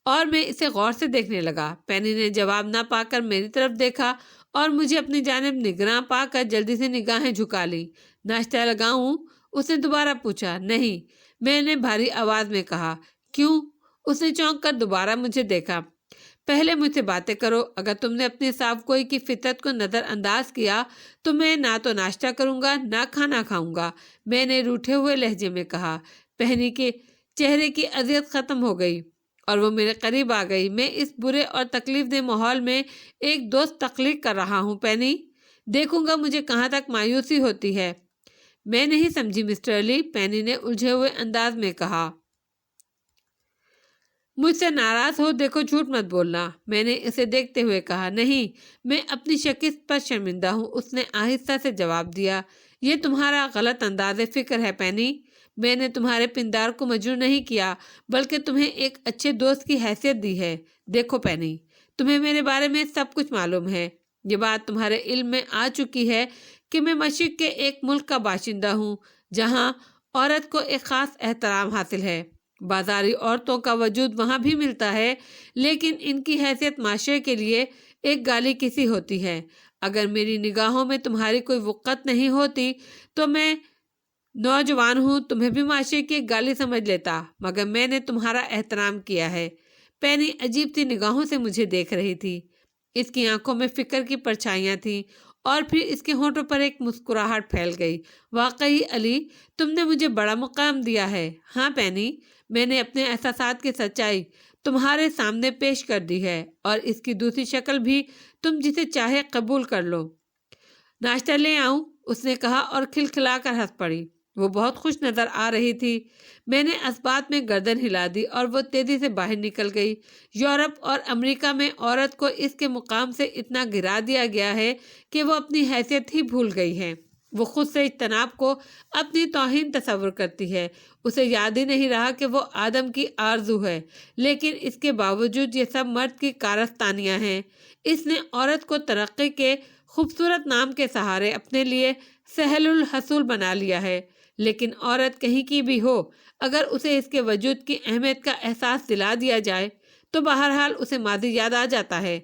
اور میں اسے غور سے دیکھنے لگا۔ پینی نے جواب نہ پا کر میری طرف دیکھا، اور مجھے اپنی جانب نگراں پا کر جلدی سے نگاہیں جھکا لی۔ ناشتہ لگاؤں؟ اس نے دوبارہ پوچھا۔ نہیں، میں نے بھاری آواز میں کہا۔ کیوں؟ اس نے چونک کر دوبارہ مجھے دیکھا۔ پہلے مجھ سے باتیں کرو۔ اگر تم نے اپنی صاف گوئی کی فطرت کو نظر انداز کیا تو میں نہ تو ناشتہ کروں گا نہ کھانا کھاؤں گا، میں نے روٹھے ہوئے لہجے میں کہا۔ پینی کے چہرے کی اذیت ختم ہو گئی، اور وہ میرے قریب آ گئی۔ میں اس برے اور تکلیف دہ ماحول میں ایک دوست تخلیق کر رہا ہوں پینی، دیکھوں گا مجھے کہاں تک مایوسی ہوتی ہے۔ میں نہیں سمجھی مسٹر علی، پینی نے الجھے ہوئے انداز میں کہا۔ مجھ سے ناراض ہو؟ دیکھو جھوٹ مت بولنا، میں نے اسے دیکھتے ہوئے کہا۔ نہیں، میں اپنی شکست پر شرمندہ ہوں، اس نے آہستہ سے جواب دیا۔ یہ تمہارا غلط انداز فکر ہے پینی، میں نے تمہارے پندار کو مجروح نہیں کیا بلکہ تمہیں ایک اچھے دوست کی حیثیت دی ہے۔ دیکھو پینی، تمہیں میرے بارے میں سب کچھ معلوم ہے، یہ بات تمہارے علم میں آ چکی ہے کہ میں مشرق کے ایک ملک کا باشندہ ہوں جہاں عورت کو ایک خاص احترام حاصل ہے۔ بازاری عورتوں کا وجود وہاں بھی ملتا ہے، لیکن ان کی حیثیت معاشرے کے لیے ایک گالی کسی ہوتی ہے۔ اگر میری نگاہوں میں تمہاری کوئی وقت نہیں ہوتی تو میں نوجوان ہوں، تمہیں بھی معاشرے کی ایک گالی سمجھ لیتا، مگر میں نے تمہارا احترام کیا ہے۔ پینی عجیب سی نگاہوں سے مجھے دیکھ رہی تھی، اس کی آنکھوں میں فکر کی پرچھائیاں تھیں اور پھر اس کے ہونٹوں پر ایک مسکراہٹ پھیل گئی۔ واقعی علی، تم نے مجھے بڑا مقام دیا ہے۔ ہاں پینی، میں نے اپنے احساسات کی سچائی تمہارے سامنے پیش کر دی ہے، اور اس کی دوسری شکل بھی تم جسے چاہے قبول کر لو۔ ناشتہ لے آؤں؟ اس نے کہا اور کھلکھلا کر ہنس پڑی۔ وہ بہت خوش نظر آ رہی تھی۔ میں نے اسبات میں گردن ہلا دی اور وہ تیزی سے باہر نکل گئی۔ یورپ اور امریکہ میں عورت کو اس کے مقام سے اتنا گرا دیا گیا ہے کہ وہ اپنی حیثیت ہی بھول گئی ہے۔ وہ خود سے اجتناب کو اپنی توہین تصور کرتی ہے۔ اسے یاد ہی نہیں رہا کہ وہ آدم کی آرزو ہے، لیکن اس کے باوجود یہ سب مرد کی کارستانیاں ہیں۔ اس نے عورت کو ترقی کے خوبصورت نام کے سہارے اپنے لیے سہل الحصول بنا لیا ہے، لیکن عورت کہیں کی بھی ہو، اگر اسے اس کے وجود کی اہمیت کا احساس دلا دیا جائے تو بہرحال اسے ماضی یاد آ جاتا ہے،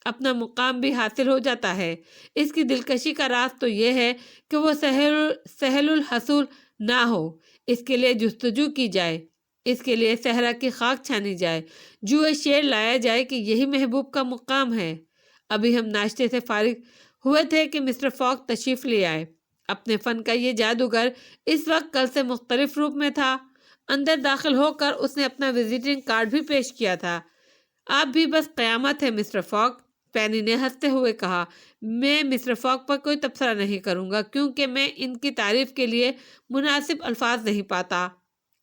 اپنا مقام بھی حاصل ہو جاتا ہے۔ اس کی دلکشی کا راز تو یہ ہے کہ وہ سہل الحصول نہ ہو، اس کے لیے جستجو کی جائے، اس کے لیے صحرا کی خاک چھانی جائے، جوئے شعر لایا جائے کہ یہی محبوب کا مقام ہے۔ ابھی ہم ناشتے سے فارغ ہوئے تھے کہ مسٹر فاک تشریف لے آئے۔ اپنے فن کا یہ جادوگر اس وقت کل سے مختلف روپ میں تھا۔ اندر داخل ہو کر اس نے اپنا وزٹنگ کارڈ بھی پیش کیا تھا۔ آپ بھی بس قیامت ہے مسٹر فاک، پینی نے ہنستے ہوئے کہا۔ میں مسٹر فاک پر کوئی تبصرہ نہیں کروں گا کیونکہ میں ان کی تعریف کے لیے مناسب الفاظ نہیں پاتا۔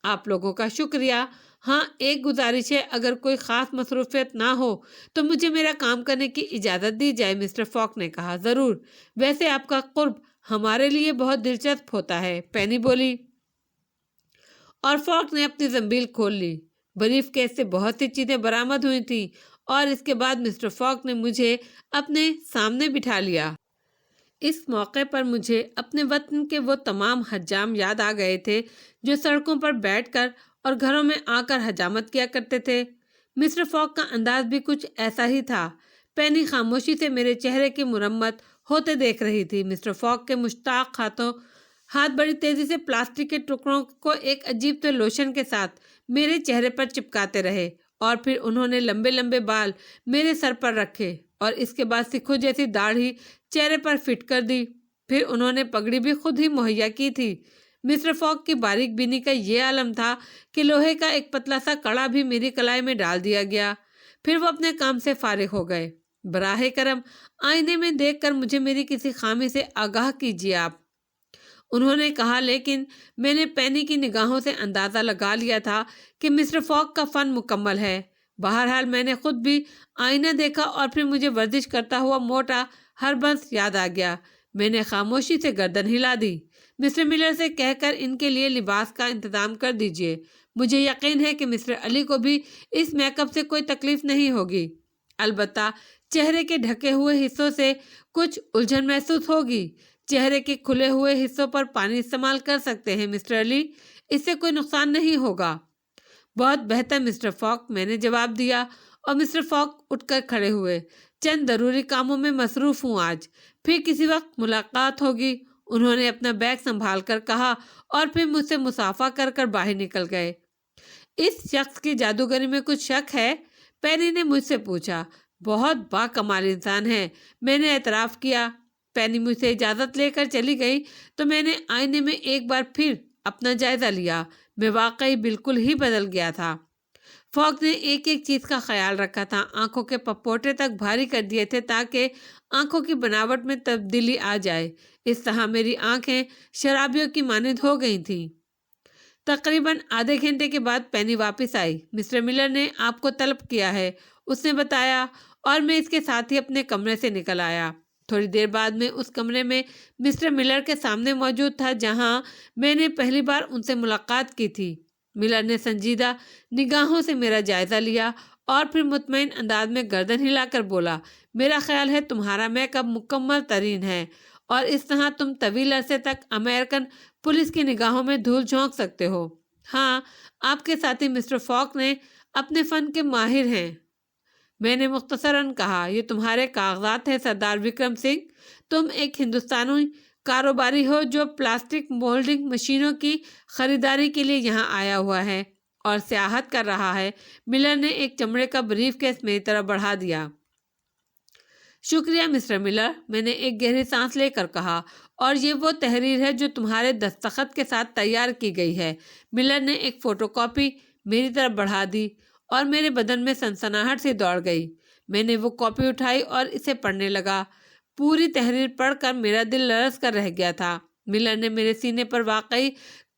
آپ لوگوں کا شکریہ۔ ہاں، ایک گزارش ہے، اگر کوئی خاص مصروفیت نہ ہو تو مجھے میرا کام کرنے کی اجازت دی جائے، مسٹر فاک نے کہا۔ ضرور، ویسے آپ کا قرب ہمارے لیے بہت دلچسپ ہوتا ہے، پینی بولی، اور فاک نے اپنی زنبیل کھول لی۔ بریف کیس سے بہت سی چیزیں برآمد ہوئی تھیں اور اس کے بعد مسٹر فاک نے مجھے اپنے سامنے بٹھا لیا۔ اس موقع پر مجھے اپنے وطن کے وہ تمام حجام یاد آ گئے تھے جو سڑکوں پر بیٹھ کر اور گھروں میں آ کر حجامت کیا کرتے تھے۔ مسٹر فاک کا انداز بھی کچھ ایسا ہی تھا۔ پینی خاموشی سے میرے چہرے کی مرمت ہوتے دیکھ رہی تھی۔ مسٹر فاک کے مشتاق ہاتھ بڑی تیزی سے پلاسٹک کے ٹکڑوں کو ایک عجیب سے لوشن کے ساتھ میرے چہرے پر چپکاتے رہے، اور پھر انہوں نے لمبے لمبے بال میرے سر پر رکھے اور اس کے بعد سکھوں جیسی داڑھی چہرے پر فٹ کر دی۔ پھر انہوں نے پگڑی بھی خود ہی مہیا کی تھی۔ مسٹر فاک کی باریک بینی کا یہ عالم تھا کہ لوہے کا ایک پتلا سا کڑا بھی میری کلائی میں ڈال دیا گیا۔ پھر وہ اپنے کام سے فارغ ہو گئے۔ براہ کرم آئینے میں دیکھ کر مجھے میری کسی خامی سے آگاہ کیجیے آپ، انہوں نے کہا، لیکن میں نے پینی کی نگاہوں سے اندازہ لگا لیا تھا کہ مسٹر فاک کا فن مکمل ہے۔ بہرحال میں نے خود بھی آئینہ دیکھا اور پھر مجھے ورزش کرتا ہوا موٹا ہربنس یاد آ گیا۔ میں نے خاموشی سے گردن ہلا دی۔ مسٹر ملر سے کہہ کر ان کے لیے لباس کا انتظام کر دیجیے۔ مجھے یقین ہے کہ مسٹر علی کو بھی اس میک اپ سے کوئی تکلیف نہیں ہوگی، البتہ چہرے کے ڈھکے ہوئے حصوں سے کچھ الجھن محسوس ہوگی۔ چہرے کے کھلے ہوئے حصوں پر پانی استعمال کر سکتے ہیں مسٹر علی، اس سے کوئی نقصان نہیں ہوگا۔ بہت بہتر مسٹر فاک، میں نے جواب دیا، اور مسٹر فاک اٹھ کر کھڑے ہوئے۔ چند ضروری کاموں میں مصروف ہوں آج، پھر کسی وقت ملاقات ہوگی، انہوں نے اپنا بیگ سنبھال کر کہا اور پھر مجھ سے مصافحہ کر کر باہر نکل گئے۔ اس شخص کی جادوگری میں کچھ شک ہے؟ پینی نے مجھ سے پوچھا۔ بہت باکمال انسان ہے، میں نے اعتراف کیا۔ پینی مجھ سے اجازت لے کر چلی گئی تو میں نے آئینے میں ایک بار پھر اپنا جائزہ لیا۔ میں واقعی بالکل ہی بدل گیا تھا۔ فاک نے ایک ایک چیز کا خیال رکھا تھا، آنکھوں کے پپوٹے تک بھاری کر دیے تھے تاکہ آنکھوں کی بناوٹ میں تبدیلی آ جائے۔ اس طرح میری آنکھیں شرابیوں کی مانند ہو گئی تھیں۔ تقریباً آدھے گھنٹے کے بعد پینی واپس آئی۔ مسٹر ملر نے آپ کو طلب کیا ہے، اس نے بتایا، اور میں اس کے ساتھ ہی اپنے کمرے سے نکل آیا۔ تھوڑی دیر بعد میں اس کمرے میں مسٹر ملر کے سامنے موجود تھا جہاں میں نے پہلی بار ان سے ملاقات کی تھی۔ ملر نے سنجیدہ نگاہوں سے میرا جائزہ لیا اور پھر مطمئن انداز میں گردن ہلا کر بولا، میرا خیال ہے تمہارا میک اپ مکمل ترین ہے اور اس طرح تم طویل عرصے تک امریکن پولیس کی نگاہوں میں دھول جھونک سکتے ہو۔ ہاں، آپ کے ساتھی مسٹر فاک نے اپنے فن کے ماہر ہیں، میں نے مختصراً کہا۔ یہ تمہارے کاغذات ہیں سردار وکرم سنگھ، تم ایک ہندوستانی کاروباری ہو جو پلاسٹک مولڈنگ مشینوں کی خریداری کے لیے یہاں آیا ہوا ہے اور سیاحت کر رہا ہے۔ ملر نے ایک چمڑے کا بریف کیس میری طرف بڑھا دیا۔ شکریہ مسٹر ملر، میں نے ایک گہری سانس لے کر کہا، اور یہ وہ تحریر ہے جو تمہارے دستخط کے ساتھ تیار کی گئی ہے۔ ملر نے ایک فوٹو کاپی میری طرف بڑھا دی اور میرے بدن میں سنسناہٹ سی دوڑ گئی۔ میں نے وہ کاپی اٹھائی اور اسے پڑھنے لگا۔ پوری تحریر پڑھ کر میرا دل لرز کر رہ گیا تھا۔ ملر نے میرے سینے پر واقعی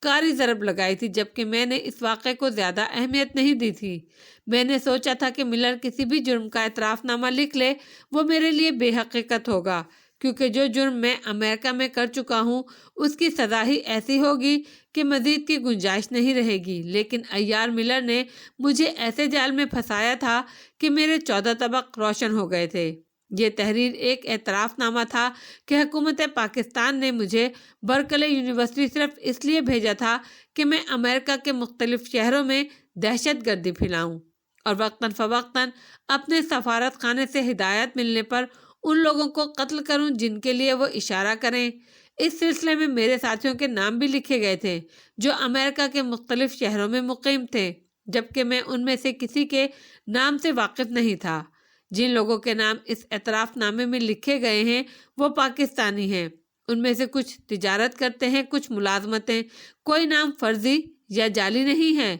کاری ضرب لگائی تھی، جبکہ میں نے اس واقعے کو زیادہ اہمیت نہیں دی تھی۔ میں نے سوچا تھا کہ ملر کسی بھی جرم کا اعتراف نامہ لکھ لے وہ میرے لیے بے حقیقت ہوگا، کیونکہ جو جرم میں امریکہ میں کر چکا ہوں اس کی سزا ہی ایسی ہوگی کہ مزید کی گنجائش نہیں رہے گی۔ لیکن عیار ملر نے مجھے ایسے جال میں پھنسایا تھا کہ میرے 14 طبق روشن ہو گئے تھے۔ یہ تحریر ایک اعتراف نامہ تھا کہ حکومت پاکستان نے مجھے برکلے یونیورسٹی صرف اس لیے بھیجا تھا کہ میں امریکہ کے مختلف شہروں میں دہشت گردی پھیلاؤں اور وقتاً فوقتاً اپنے سفارت خانے سے ہدایت ملنے پر ان لوگوں کو قتل کروں جن کے لیے وہ اشارہ کریں۔ اس سلسلے میں میرے ساتھیوں کے نام بھی لکھے گئے تھے جو امریکہ کے مختلف شہروں میں مقیم تھے، جبکہ میں ان میں سے کسی کے نام سے واقف نہیں تھا۔ جن لوگوں کے نام اس اعتراف نامے میں لکھے گئے ہیں وہ پاکستانی ہیں، ان میں سے کچھ تجارت کرتے ہیں، کچھ ملازمتیں، کوئی نام فرضی یا جعلی نہیں ہے۔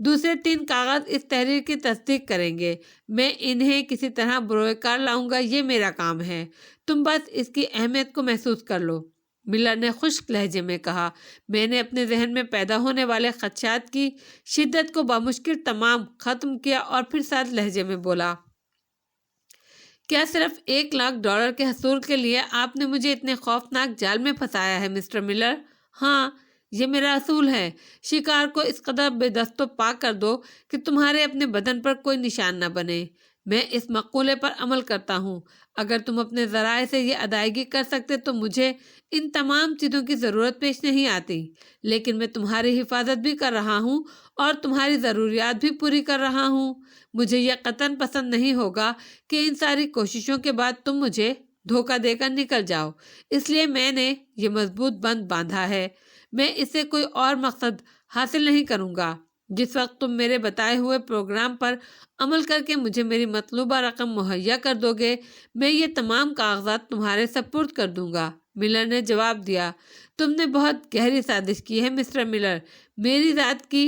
دوسرے 3 کاغذ اس تحریر کی تصدیق کریں گے۔ میں انہیں کسی طرح بروئے کار لاؤں گا، یہ میرا کام ہے، تم بس اس کی اہمیت کو محسوس کر لو۔ ملر نے خشک لہجے میں کہا۔ میں نے اپنے ذہن میں پیدا ہونے والے خدشات کی شدت کو بامشکل تمام ختم کیا اور پھر سرد لہجے میں بولا، کیا صرف $1,00,000 کے حصول کے لیے آپ نے مجھے اتنے خوفناک جال میں پھنسایا ہے مسٹر ملر؟ ہاں، یہ میرا اصول ہے۔ شکار کو اس قدر بے دست و پا کر دو کہ تمہارے اپنے بدن پر کوئی نشان نہ بنے۔ میں اس مقولے پر عمل کرتا ہوں۔ اگر تم اپنے ذرائع سے یہ ادائیگی کر سکتے تو مجھے ان تمام چیزوں کی ضرورت پیش نہیں آتی، لیکن میں تمہاری حفاظت بھی کر رہا ہوں اور تمہاری ضروریات بھی پوری کر رہا ہوں۔ مجھے یہ قطعاً پسند نہیں ہوگا کہ ان ساری کوششوں کے بعد تم مجھے دھوکہ دے کر نکل جاؤ، اس لیے میں نے یہ مضبوط بند باندھا ہے۔ میں اس سے کوئی اور مقصد حاصل نہیں کروں گا۔ جس وقت تم میرے بتائے ہوئے پروگرام پر عمل کر کے مجھے میری مطلوبہ رقم مہیا کر دو گے، میں یہ تمام کاغذات تمہارے سپرد کر دوں گا۔ ملر نے جواب دیا، تم نے بہت گہری سازش کی ہے مسٹر ملر۔ میری ذات کی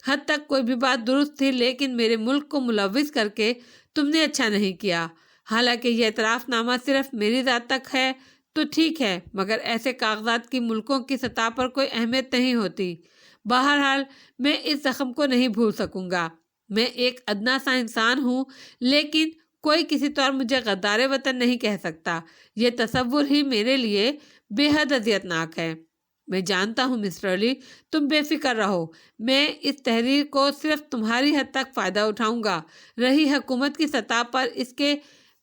حد تک کوئی بھی بات درست تھی، لیکن میرے ملک کو ملوث کر کے تم نے اچھا نہیں کیا۔ حالانکہ یہ اعتراف نامہ صرف میری ذات تک ہے تو ٹھیک ہے، مگر ایسے کاغذات کی ملکوں کی سطح پر کوئی اہمیت نہیں ہوتی۔ بہرحال میں اس زخم کو نہیں بھول سکوں گا۔ میں ایک ادنا سا انسان ہوں، لیکن کوئی کسی طور مجھے غدار وطن نہیں کہہ سکتا۔ یہ تصور ہی میرے لیے بے حد اذیت ناک ہے۔ میں جانتا ہوں مسٹر علی، تم بے فکر رہو، میں اس تحریر کو صرف تمہاری حد تک فائدہ اٹھاؤں گا۔ رہی حکومت کی سطح پر اس کے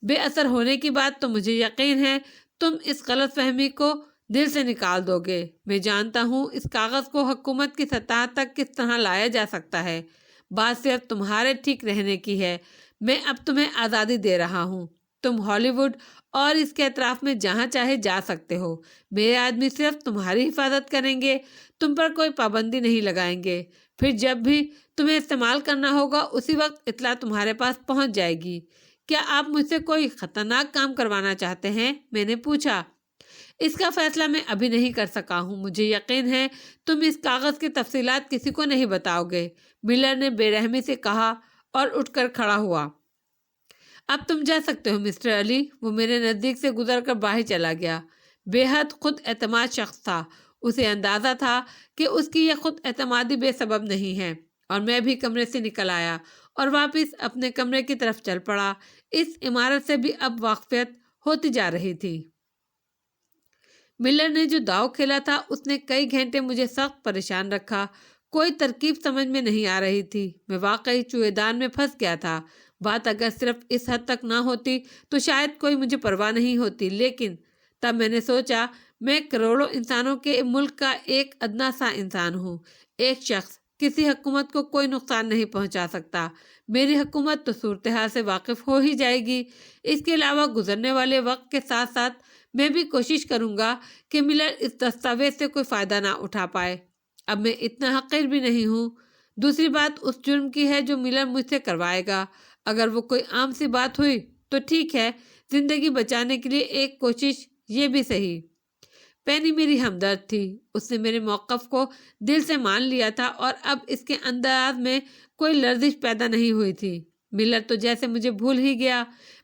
بے اثر ہونے کی بات، تو مجھے یقین ہے تم اس غلط فہمی کو دل سے نکال دو گے۔ میں جانتا ہوں اس کاغذ کو حکومت کی سطح تک کس طرح لایا جا سکتا ہے۔ بات صرف تمہارے ٹھیک رہنے کی ہے۔ میں اب تمہیں آزادی دے رہا ہوں، تم ہالی ووڈ اور اس کے اطراف میں جہاں چاہے جا سکتے ہو۔ میرے آدمی صرف تمہاری حفاظت کریں گے، تم پر کوئی پابندی نہیں لگائیں گے۔ پھر جب بھی تمہیں استعمال کرنا ہوگا اسی وقت اطلاع تمہارے پاس پہنچ جائے گی۔ کیا آپ مجھ سے کوئی خطرناک کام کروانا چاہتے ہیں؟ میں نے پوچھا۔ اس کا فیصلہ میں ابھی نہیں کر سکا ہوں۔ مجھے یقین ہے تم اس کاغذ کی تفصیلات کسی کو نہیں بتاؤ گے، ملر نے بے رحمی سے کہا اور اٹھ کر کھڑا ہوا۔ اب تم جا سکتے ہو مسٹر علی۔ وہ میرے نزدیک سے گزر کر باہر چلا گیا۔ بے حد خود اعتماد شخص تھا، اسے اندازہ تھا کہ اس کی یہ خود اعتمادی بے سبب نہیں ہے، اور میں بھی کمرے سے نکل آیا اور واپس اپنے کمرے کی طرف چل پڑا۔ اس عمارت سے بھی اب واقفیت ہوتی جا رہی تھی۔ ملر نے جو داؤ کھیلا تھا اس نے کئی گھنٹے مجھے سخت پریشان رکھا۔ کوئی ترکیب سمجھ میں نہیں آ رہی تھی۔ میں واقعی چوہے دان میں پھنس گیا تھا۔ بات اگر صرف اس حد تک نہ ہوتی تو شاید کوئی مجھے پرواہ نہیں ہوتی، لیکن تب میں نے سوچا میں کروڑوں انسانوں کے ملک کا ایک ادنا سا انسان ہوں۔ ایک شخص کسی حکومت کو کوئی نقصان نہیں پہنچا سکتا۔ میری حکومت تو صورتحال سے واقف ہو ہی جائے گی۔ اس کے علاوہ گزرنے والے وقت کے ساتھ ساتھ میں بھی کوشش کروں گا کہ ملر اس دستاویز سے کوئی فائدہ نہ اٹھا پائے۔ اب میں اتنا حقیر بھی نہیں ہوں۔ دوسری بات اس جرم کی ہے جو ملر مجھ سے کروائے گا۔ اگر وہ کوئی عام سی بات ہوئی تو ٹھیک ہے، زندگی بچانے کے لیے ایک کوشش یہ بھی صحیح۔ پینی میری ہمدرد تھی۔ اس نے میرے موقف کو دل سے مان لیا تھا اور اب اس کے انداز میں کوئی لرزش پیدا نہیں ہوئی تھی۔ ملر تو جیسے مجھے بھول ہی گیا۔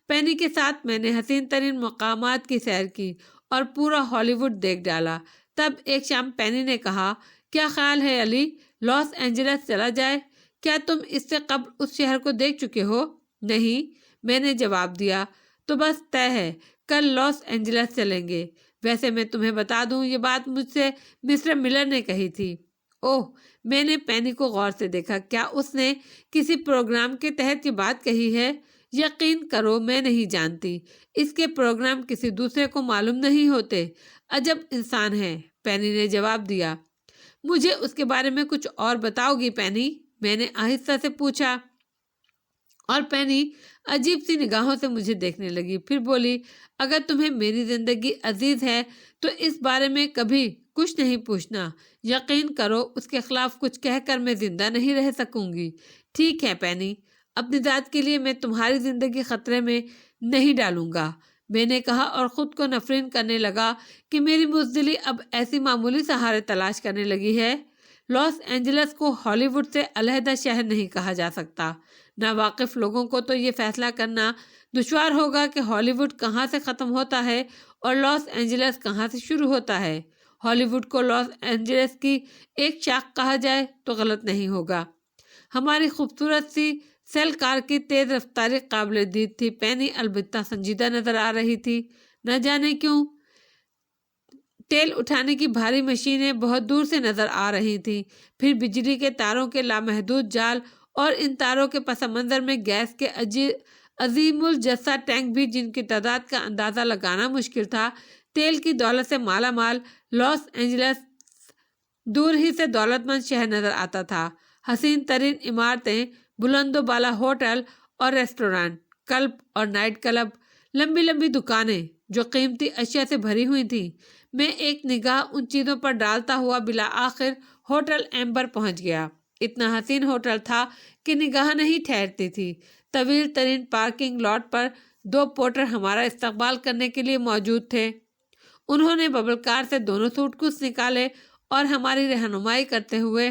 پینی کے ساتھ میں نے حسین ترین مقامات کی سیر کی اور پورا ہالی ووڈ دیکھ ڈالا۔ تب ایک شام پینی نے کہا، کیا خیال ہے علی، لاس اینجلس چلا جائے؟ کیا تم اس سے قبل اس شہر کو دیکھ چکے ہو؟ نہیں، میں نے جواب دیا۔ تو بس طے ہے، کل لاس اینجلس چلیں گے۔ ویسے میں تمہیں بتا دوں یہ بات مجھ سے مسٹر ملر نے کہی تھی۔ اوہ، میں نے پینی کو غور سے دیکھا۔ کیا اس نے کسی پروگرام کے تحت یہ بات کہی ہے؟ یقین کرو میں نہیں جانتی۔ اس کے پروگرام کسی دوسرے کو معلوم نہیں ہوتے۔ عجب انسان ہے، پینی نے جواب دیا۔ مجھے اس کے بارے میں کچھ اور بتاؤ گی پینی؟ میں نے آہستہ سے پوچھا، اور پینی عجیب سی نگاہوں سے مجھے دیکھنے لگی، پھر بولی، اگر تمہیں میری زندگی عزیز ہے تو اس بارے میں کبھی کچھ نہیں پوچھنا۔ یقین کرو اس کے خلاف کچھ کہہ کر میں زندہ نہیں رہ سکوں گی۔ ٹھیک ہے پینی، اپنی ذات کے لیے میں تمہاری زندگی خطرے میں نہیں ڈالوں گا، میں نے کہا، اور خود کو نفرین کرنے لگا کہ میری بزدلی اب ایسی معمولی سہارے تلاش کرنے لگی ہے۔ لاس اینجلس کو ہالی ووڈ سے علیحدہ شہر نہیں کہا جا سکتا۔ ناواقف لوگوں کو تو یہ فیصلہ کرنا دشوار ہوگا کہ ہالی ووڈ کہاں سے ختم ہوتا ہے اور لاس اینجلس کہاں سے شروع ہوتا ہے۔ ہالی ووڈ کو لاس اینجلس کی ایک شاخ کہا جائے تو غلط نہیں ہوگا۔ ہماری خوبصورت سی سیل کار کی تیز رفتاری قابل دید تھی۔ پینی البتہ سنجیدہ نظر آ رہی تھی۔ نہ جانے کیوں تیل اٹھانے کی بھاری مشینیں بہت دور سے نظر آ رہی تھیں، پھر بجلی کے تاروں کے لامحدود جال، اور ان تاروں کے پس منظر میں گیس کے عظیم الجثہ ٹینک بھی، جن کی تعداد کا اندازہ لگانا مشکل تھا۔ تیل کی دولت سے مالا مال لاس اینجلس دور ہی سے دولت مند شہر نظر آتا تھا۔ حسین ترین عمارتیں، بلند و بالا ہوٹل اور ریسٹورانٹ، کلب اور نائٹ کلب، لمبی لمبی دکانیں جو قیمتی اشیاء سے بھری ہوئی تھیں۔ میں ایک نگاہ ان چیزوں پر ڈالتا ہوا بالآخر ہوٹل ایمبر پہنچ گیا۔ اتنا حسین ہوٹل تھا کہ نگاہ نہیں ٹھہرتی تھی۔ طویل ترین پارکنگ لاٹ پر 2 پورٹر ہمارا استقبال کرنے کے لیے موجود تھے۔ انہوں نے ببل کار سے دونوں سوٹ کیس نکالے اور ہماری رہنمائی کرتے ہوئے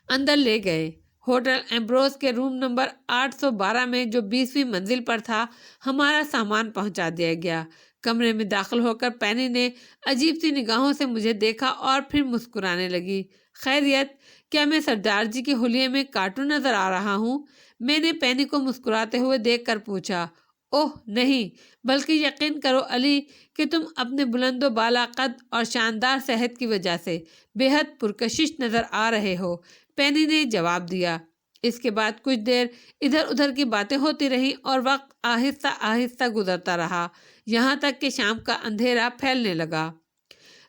اندر لے گئے۔ ہوٹل ایمبروز کے روم نمبر 812 میں، جو 20ویں منزل پر تھا، ہمارا سامان پہنچا دیا گیا۔ کمرے میں داخل ہو کر پینی نے عجیب سی نگاہوں سے مجھے دیکھا اور پھر مسکرانے لگی۔ خیریت؟ کیا میں سردار جی کے حلیے میں کارٹون نظر آ رہا ہوں؟ میں نے پینی کو مسکراتے ہوئے دیکھ کر پوچھا۔ اوہ نہیں، بلکہ یقین کرو علی کہ تم اپنے بلند و بالا قد اور شاندار صحت کی وجہ سے بے حد پرکشش نظر آ رہے ہو، پینی نے جواب دیا۔ اس کے بعد کچھ دیر ادھر ادھر کی باتیں ہوتی رہیں اور وقت آہستہ آہستہ گزرتا رہا، یہاں تک کہ شام کا اندھیرا پھیلنے لگا۔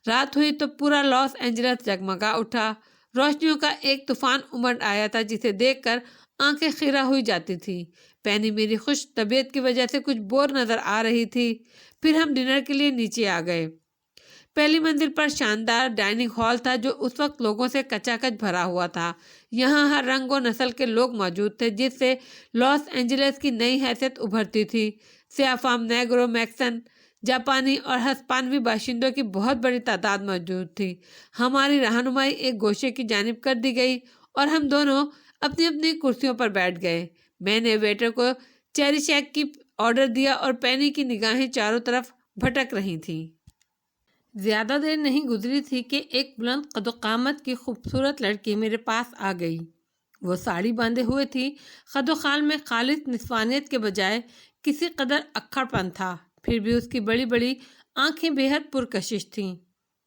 رات ہوئی تو پورا لاس اینجلس جگمگا اٹھا۔ روشنیوں کا ایک طوفان امڑ آیا تھا جسے دیکھ کر آنکھیں خیرہ ہوئی جاتی تھیں۔ پینی میری خوش طبیعت کی وجہ سے کچھ بور نظر آ رہی تھی۔ پھر ہم ڈنر کے لیے نیچے آ گئے۔ پہلی منزل پر شاندار ڈائننگ ہال تھا جو اس وقت لوگوں سے کچا کچ بھرا ہوا تھا۔ یہاں ہر رنگ و نسل کے لوگ موجود تھے، جس سے لاس اینجلس کی نئی حیثیت ابھرتی تھی۔ سیاہ فام، نیگرو، میکسن، جاپانی اور ہسپانوی باشندوں کی بہت بڑی تعداد موجود تھی۔ ہماری رہنمائی ایک گوشے کی جانب کر دی گئی اور ہم دونوں اپنی اپنی کرسیوں پر بیٹھ گئے۔ میں نے ویٹر کو چیری شیک کی آرڈر دیا اور پینی کی نگاہیں چاروں طرف بھٹک رہی تھیں۔ زیادہ دیر نہیں گزری تھی کہ ایک بلند قد و قامت کی خوبصورت لڑکی میرے پاس آ گئی۔ وہ ساڑی باندھے ہوئے تھی، خد و خال میں خالص نسوانیت کے بجائے کسی قدر اکھڑ پن تھا، پھر بھی اس کی بڑی بڑی آنکھیں بے حد پرکشش تھیں۔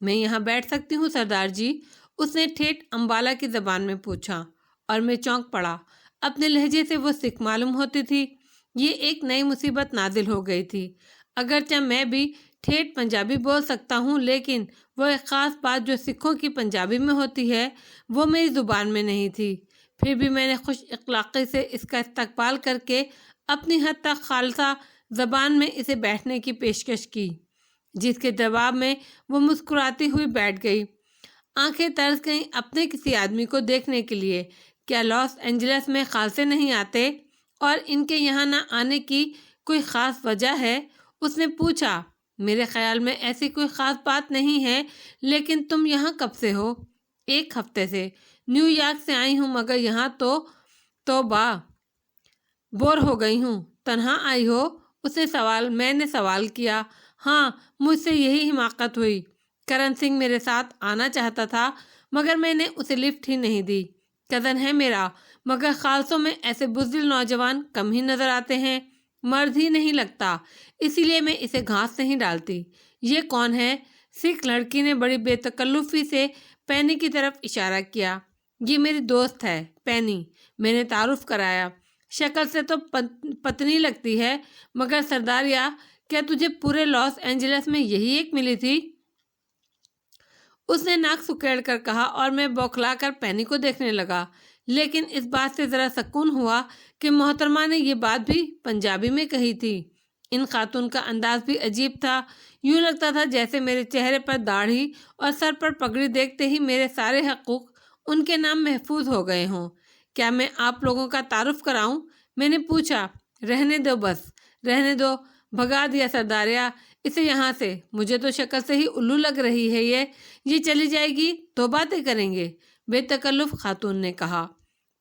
میں یہاں بیٹھ سکتی ہوں سردار جی؟ اس نے ٹھیٹھ امبالہ کی زبان میں پوچھا، اور میں چونک پڑا۔ اپنے لہجے سے وہ سکھ معلوم ہوتی تھی۔ یہ ایک نئی مصیبت نازل ہو گئی تھی۔ اگرچہ میں بھی ٹھیٹھ پنجابی بول سکتا ہوں، لیکن وہ ایک خاص بات جو سکھوں کی پنجابی میں ہوتی ہے وہ میری زبان میں نہیں تھی۔ پھر بھی میں نے خوش اخلاقی سے اس کا استقبال کر کے اپنی حد تک خالصہ زبان میں اسے بیٹھنے کی پیشکش کی، جس کے جواب میں وہ مسکراتی ہوئی بیٹھ گئی۔ آنکھیں ترس گئیں اپنے کسی آدمی کو دیکھنے کے لیے۔ کیا لاس اینجلس میں خالصے نہیں آتے، اور ان کے یہاں نہ آنے کی کوئی خاص وجہ ہے؟ اس نے پوچھا۔ میرے خیال میں ایسی کوئی خاص بات نہیں ہے، لیکن تم یہاں کب سے ہو؟ 1 ہفتے سے۔ نیو یارک سے آئی ہوں، مگر یہاں تو بور ہو گئی ہوں۔ تنہا آئی ہو؟ میں نے سوال کیا۔ ہاں، مجھ سے یہی حماقت ہوئی۔ کرن سنگھ میرے ساتھ آنا چاہتا تھا، مگر میں نے اسے لفٹ ہی نہیں دی۔ کزن ہے میرا، مگر خالصوں میں ایسے بزدل نوجوان کم ہی نظر آتے ہیں، مرد ہی نہیں لگتا، اسی لیے میں اسے گھاس نہیں ڈالتی۔ یہ کون ہے؟ سکھ لڑکی نے بڑی بے تکلفی سے پینی کی طرف اشارہ کیا۔ یہ میری دوست ہے پینی، میں نے تعارف کرایا۔ شکل سے تو پتنی لگتی ہے، مگر سرداریا، کیا تجھے پورے لاس اینجلس میں یہی ایک ملی تھی؟ اس نے ناک سکیڑ کر کہا، اور میں بوکھلا کر پینی کو دیکھنے لگا۔ لیکن اس بات سے ذرا سکون ہوا کہ محترمہ نے یہ بات بھی پنجابی میں کہی تھی۔ ان خاتون کا انداز بھی عجیب تھا، یوں لگتا تھا جیسے میرے چہرے پر داڑھی اور سر پر پگڑی دیکھتے ہی میرے سارے حقوق ان کے نام محفوظ ہو گئے ہوں۔ کیا میں آپ لوگوں کا تعارف کراؤں؟ میں نے پوچھا۔ رہنے دو، بس رہنے دو، بھگا دیا سرداریا اسے یہاں سے۔ مجھے تو شکل سے ہی الو لگ رہی ہے، یہ چلی جائے گی تو باتیں کریں گے، بے تکلف خاتون نے کہا۔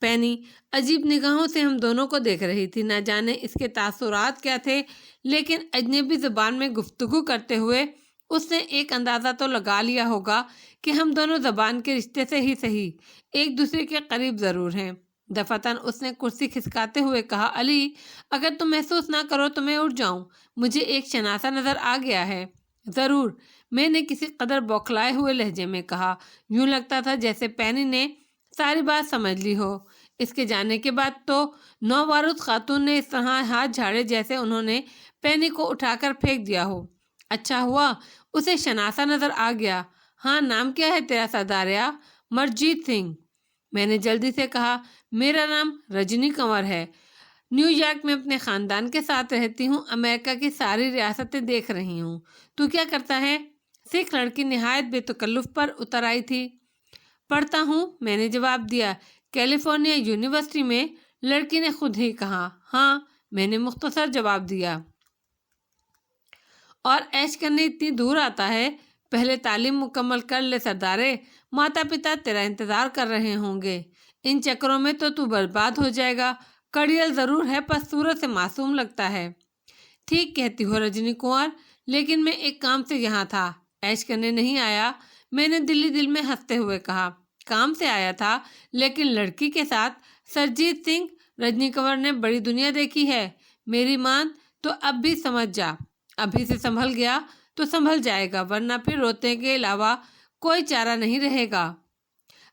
پینی عجیب نگاہوں سے ہم دونوں کو دیکھ رہی تھی، نہ جانے اس کے تاثرات کیا تھے، لیکن اجنبی زبان میں گفتگو کرتے ہوئے اس نے ایک اندازہ تو لگا لیا ہوگا کہ ہم دونوں زبان کے رشتے سے ہی صحیح ایک دوسرے کے قریب ضرور ہیں۔ دفعتاً اس نے کرسی کھسکاتے ہوئے کہا، علی، اگر تم محسوس نہ کرو تو میں اٹھ جاؤں، مجھے ایک شناسہ نظر آ گیا ہے۔ ضرور، میں نے کسی قدر بوکھلائے ہوئے لہجے میں کہا، یوں لگتا تھا جیسے پینی نے ساری بات سمجھ لی ہو۔ اس کے جانے کے بعد تو نوبارود خاتون نے اس طرح ہاتھ جھاڑے جیسے انہوں نے پینی کو اٹھا کر پھینک دیا ہو۔ اچھا ہوا اسے شناسہ نظر آ گیا۔ ہاں، نام کیا ہے تیرا سرداریا؟ مرجیت سنگھ، میں نے جلدی سے کہا۔ میرا نام رجنی کنور ہے، نیو یارک میں اپنے خاندان کے ساتھ رہتی ہوں، امریکہ کی ساری ریاستیں دیکھ رہی ہوں۔ تو کیا کرتا ہے؟ سکھ لڑکی نہایت بے تکلف پر اتر آئی تھی۔ پڑھتا ہوں، میں نے جواب دیا۔ کیلیفورنیا یونیورسٹی میں؟ لڑکی نے خود ہی کہا۔ ہاں، میں نے مختصر جواب دیا۔ اور عیش کرنے اتنی دور آتا ہے؟ پہلے تعلیم مکمل کر لے سردارے، ماتا پتا تیرا انتظار کر رہے ہوں گے۔ ان چکروں میں تو برباد ہو جائے گا۔ کڑیل ضرور ہے، پر صورت سے معصوم لگتا ہے۔ ٹھیک کہتی ہو رجنی کنور، لیکن میں ایک کام سے یہاں تھا، عیش کرنے نہیں آیا، میں نے دل میں ہنستے ہوئے کہا۔ کام سے آیا تھا، لیکن لڑکی کے ساتھ؟ سرجیت سنگھ، رجنی کنور نے بڑی دنیا دیکھی ہے، میری مان تو اب بھی سمجھ جا۔ ابھی سے سنبھل گیا تو سنبھل جائے گا، ورنہ پھر روتے کے علاوہ کوئی چارہ نہیں رہے گا۔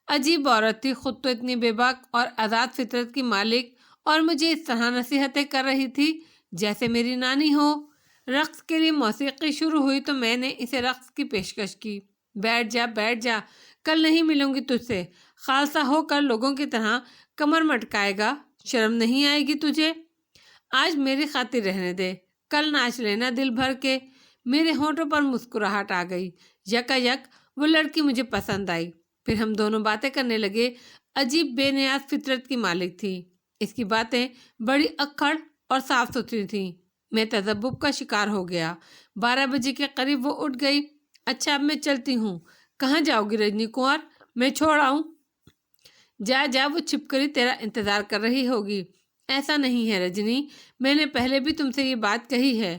عجیب عورت تھی، خود تو اتنی بے باک اور آزاد فطرت کی مالک، اور مجھے اس طرح نصیحتیں کر رہی تھی جیسے میری نانی ہو۔ رقص کے لیے موسیقی شروع ہوئی تو میں نے اسے رقص کی پیشکش کی۔ بیٹھ جا، کل نہیں ملوں گی تجھ سے۔ خالصہ ہو کر لوگوں کی طرح کمر مٹکائے گا، شرم نہیں آئے گی تجھے؟ آج میری خاطر رہنے دے، کل ناچ لینا دل بھر کے۔ میرے ہونٹوں پر مسکراہٹ آ گئی۔ یکایک وہ لڑکی مجھے پسند آئی، پھر ہم دونوں باتیں کرنے لگے۔ عجیب بے نیاز فطرت کی مالک تھی، اس کی باتیں بڑی اکھڑ اور صاف ستھری تھیں۔ میں تذبذب کا شکار ہو گیا۔ 12 بجے کے قریب وہ اٹھ گئی۔ اچھا، اب میں چلتی ہوں۔ کہاں جاؤ گی رجنی کنور؟ میں چھوڑ آؤں؟ جا، وہ چھپکلی تیرا انتظار کر رہی ہوگی۔ ایسا نہیں ہے رجنی، میں نے پہلے بھی تم سے یہ بات کہی ہے،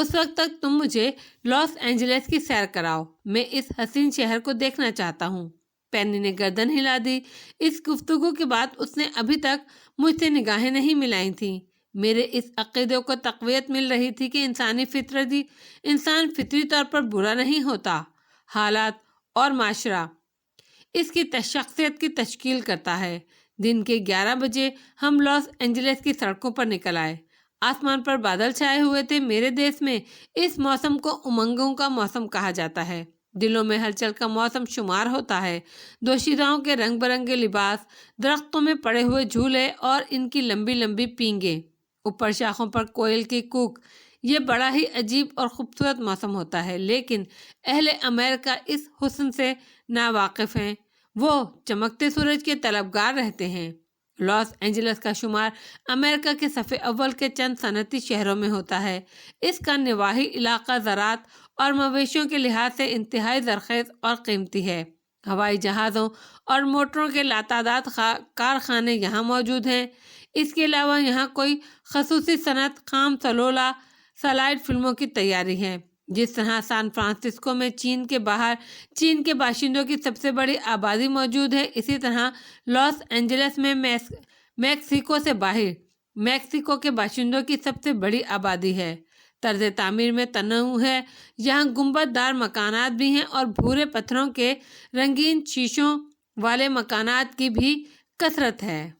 اس وقت تک تم مجھے لاس اینجلس کی سیر کراؤ، میں اس حسین شہر کو دیکھنا چاہتا ہوں۔ پینی نے گردن ہلا دی۔ اس گفتگو کے بعد اس نے ابھی تک مجھ سے نگاہیں نہیں ملائی تھیں۔ میرے اس عقیدے کو تقویت مل رہی تھی کہ انسان فطری طور پر برا نہیں ہوتا، حالات اور معاشرہ اس کی شخصیت کی تشکیل کرتا ہے۔ دن کے 11 بجے ہم لاس اینجلس کی سڑکوں پر نکل آئے۔ آسمان پر بادل چھائے ہوئے تھے۔ میرے دیس میں اس موسم کو امنگوں کا موسم کہا جاتا ہے، دلوں میں ہلچل کا موسم شمار ہوتا ہے۔ دوشیزاؤں کے رنگ برنگے لباس، درختوں میں پڑے ہوئے جھولے اور ان کی لمبی لمبی پینگیں، اوپر شاخوں پر کوئل کی کوک، یہ بڑا ہی عجیب اور خوبصورت موسم ہوتا ہے۔ لیکن اہل امریکہ اس حسن سے ناواقف ہیں، وہ چمکتے سورج کے طلبگار رہتے ہیں۔ لاس اینجلس کا شمار امریکہ کے صف اول کے چند صنعتی شہروں میں ہوتا ہے۔ اس کا نواحی علاقہ زراعت اور مویشیوں کے لحاظ سے انتہائی زرخیز اور قیمتی ہے۔ ہوائی جہازوں اور موٹروں کے لاتعداد کارخانے یہاں موجود ہیں۔ اس کے علاوہ یہاں کوئی خصوصی صنعت خام سلولہ سلائیڈ فلموں کی تیاری ہے۔ جس طرح سان فرانسسکو میں چین کے باشندوں کی سب سے بڑی آبادی موجود ہے، اسی طرح لاس اینجلس میں میکسیکو سے باہر میکسیکو کے باشندوں کی سب سے بڑی آبادی ہے۔ طرز تعمیر میں تنوع ہے، یہاں گنبد دار مکانات بھی ہیں اور بھورے پتھروں کے رنگین شیشوں والے مکانات کی بھی کثرت ہے۔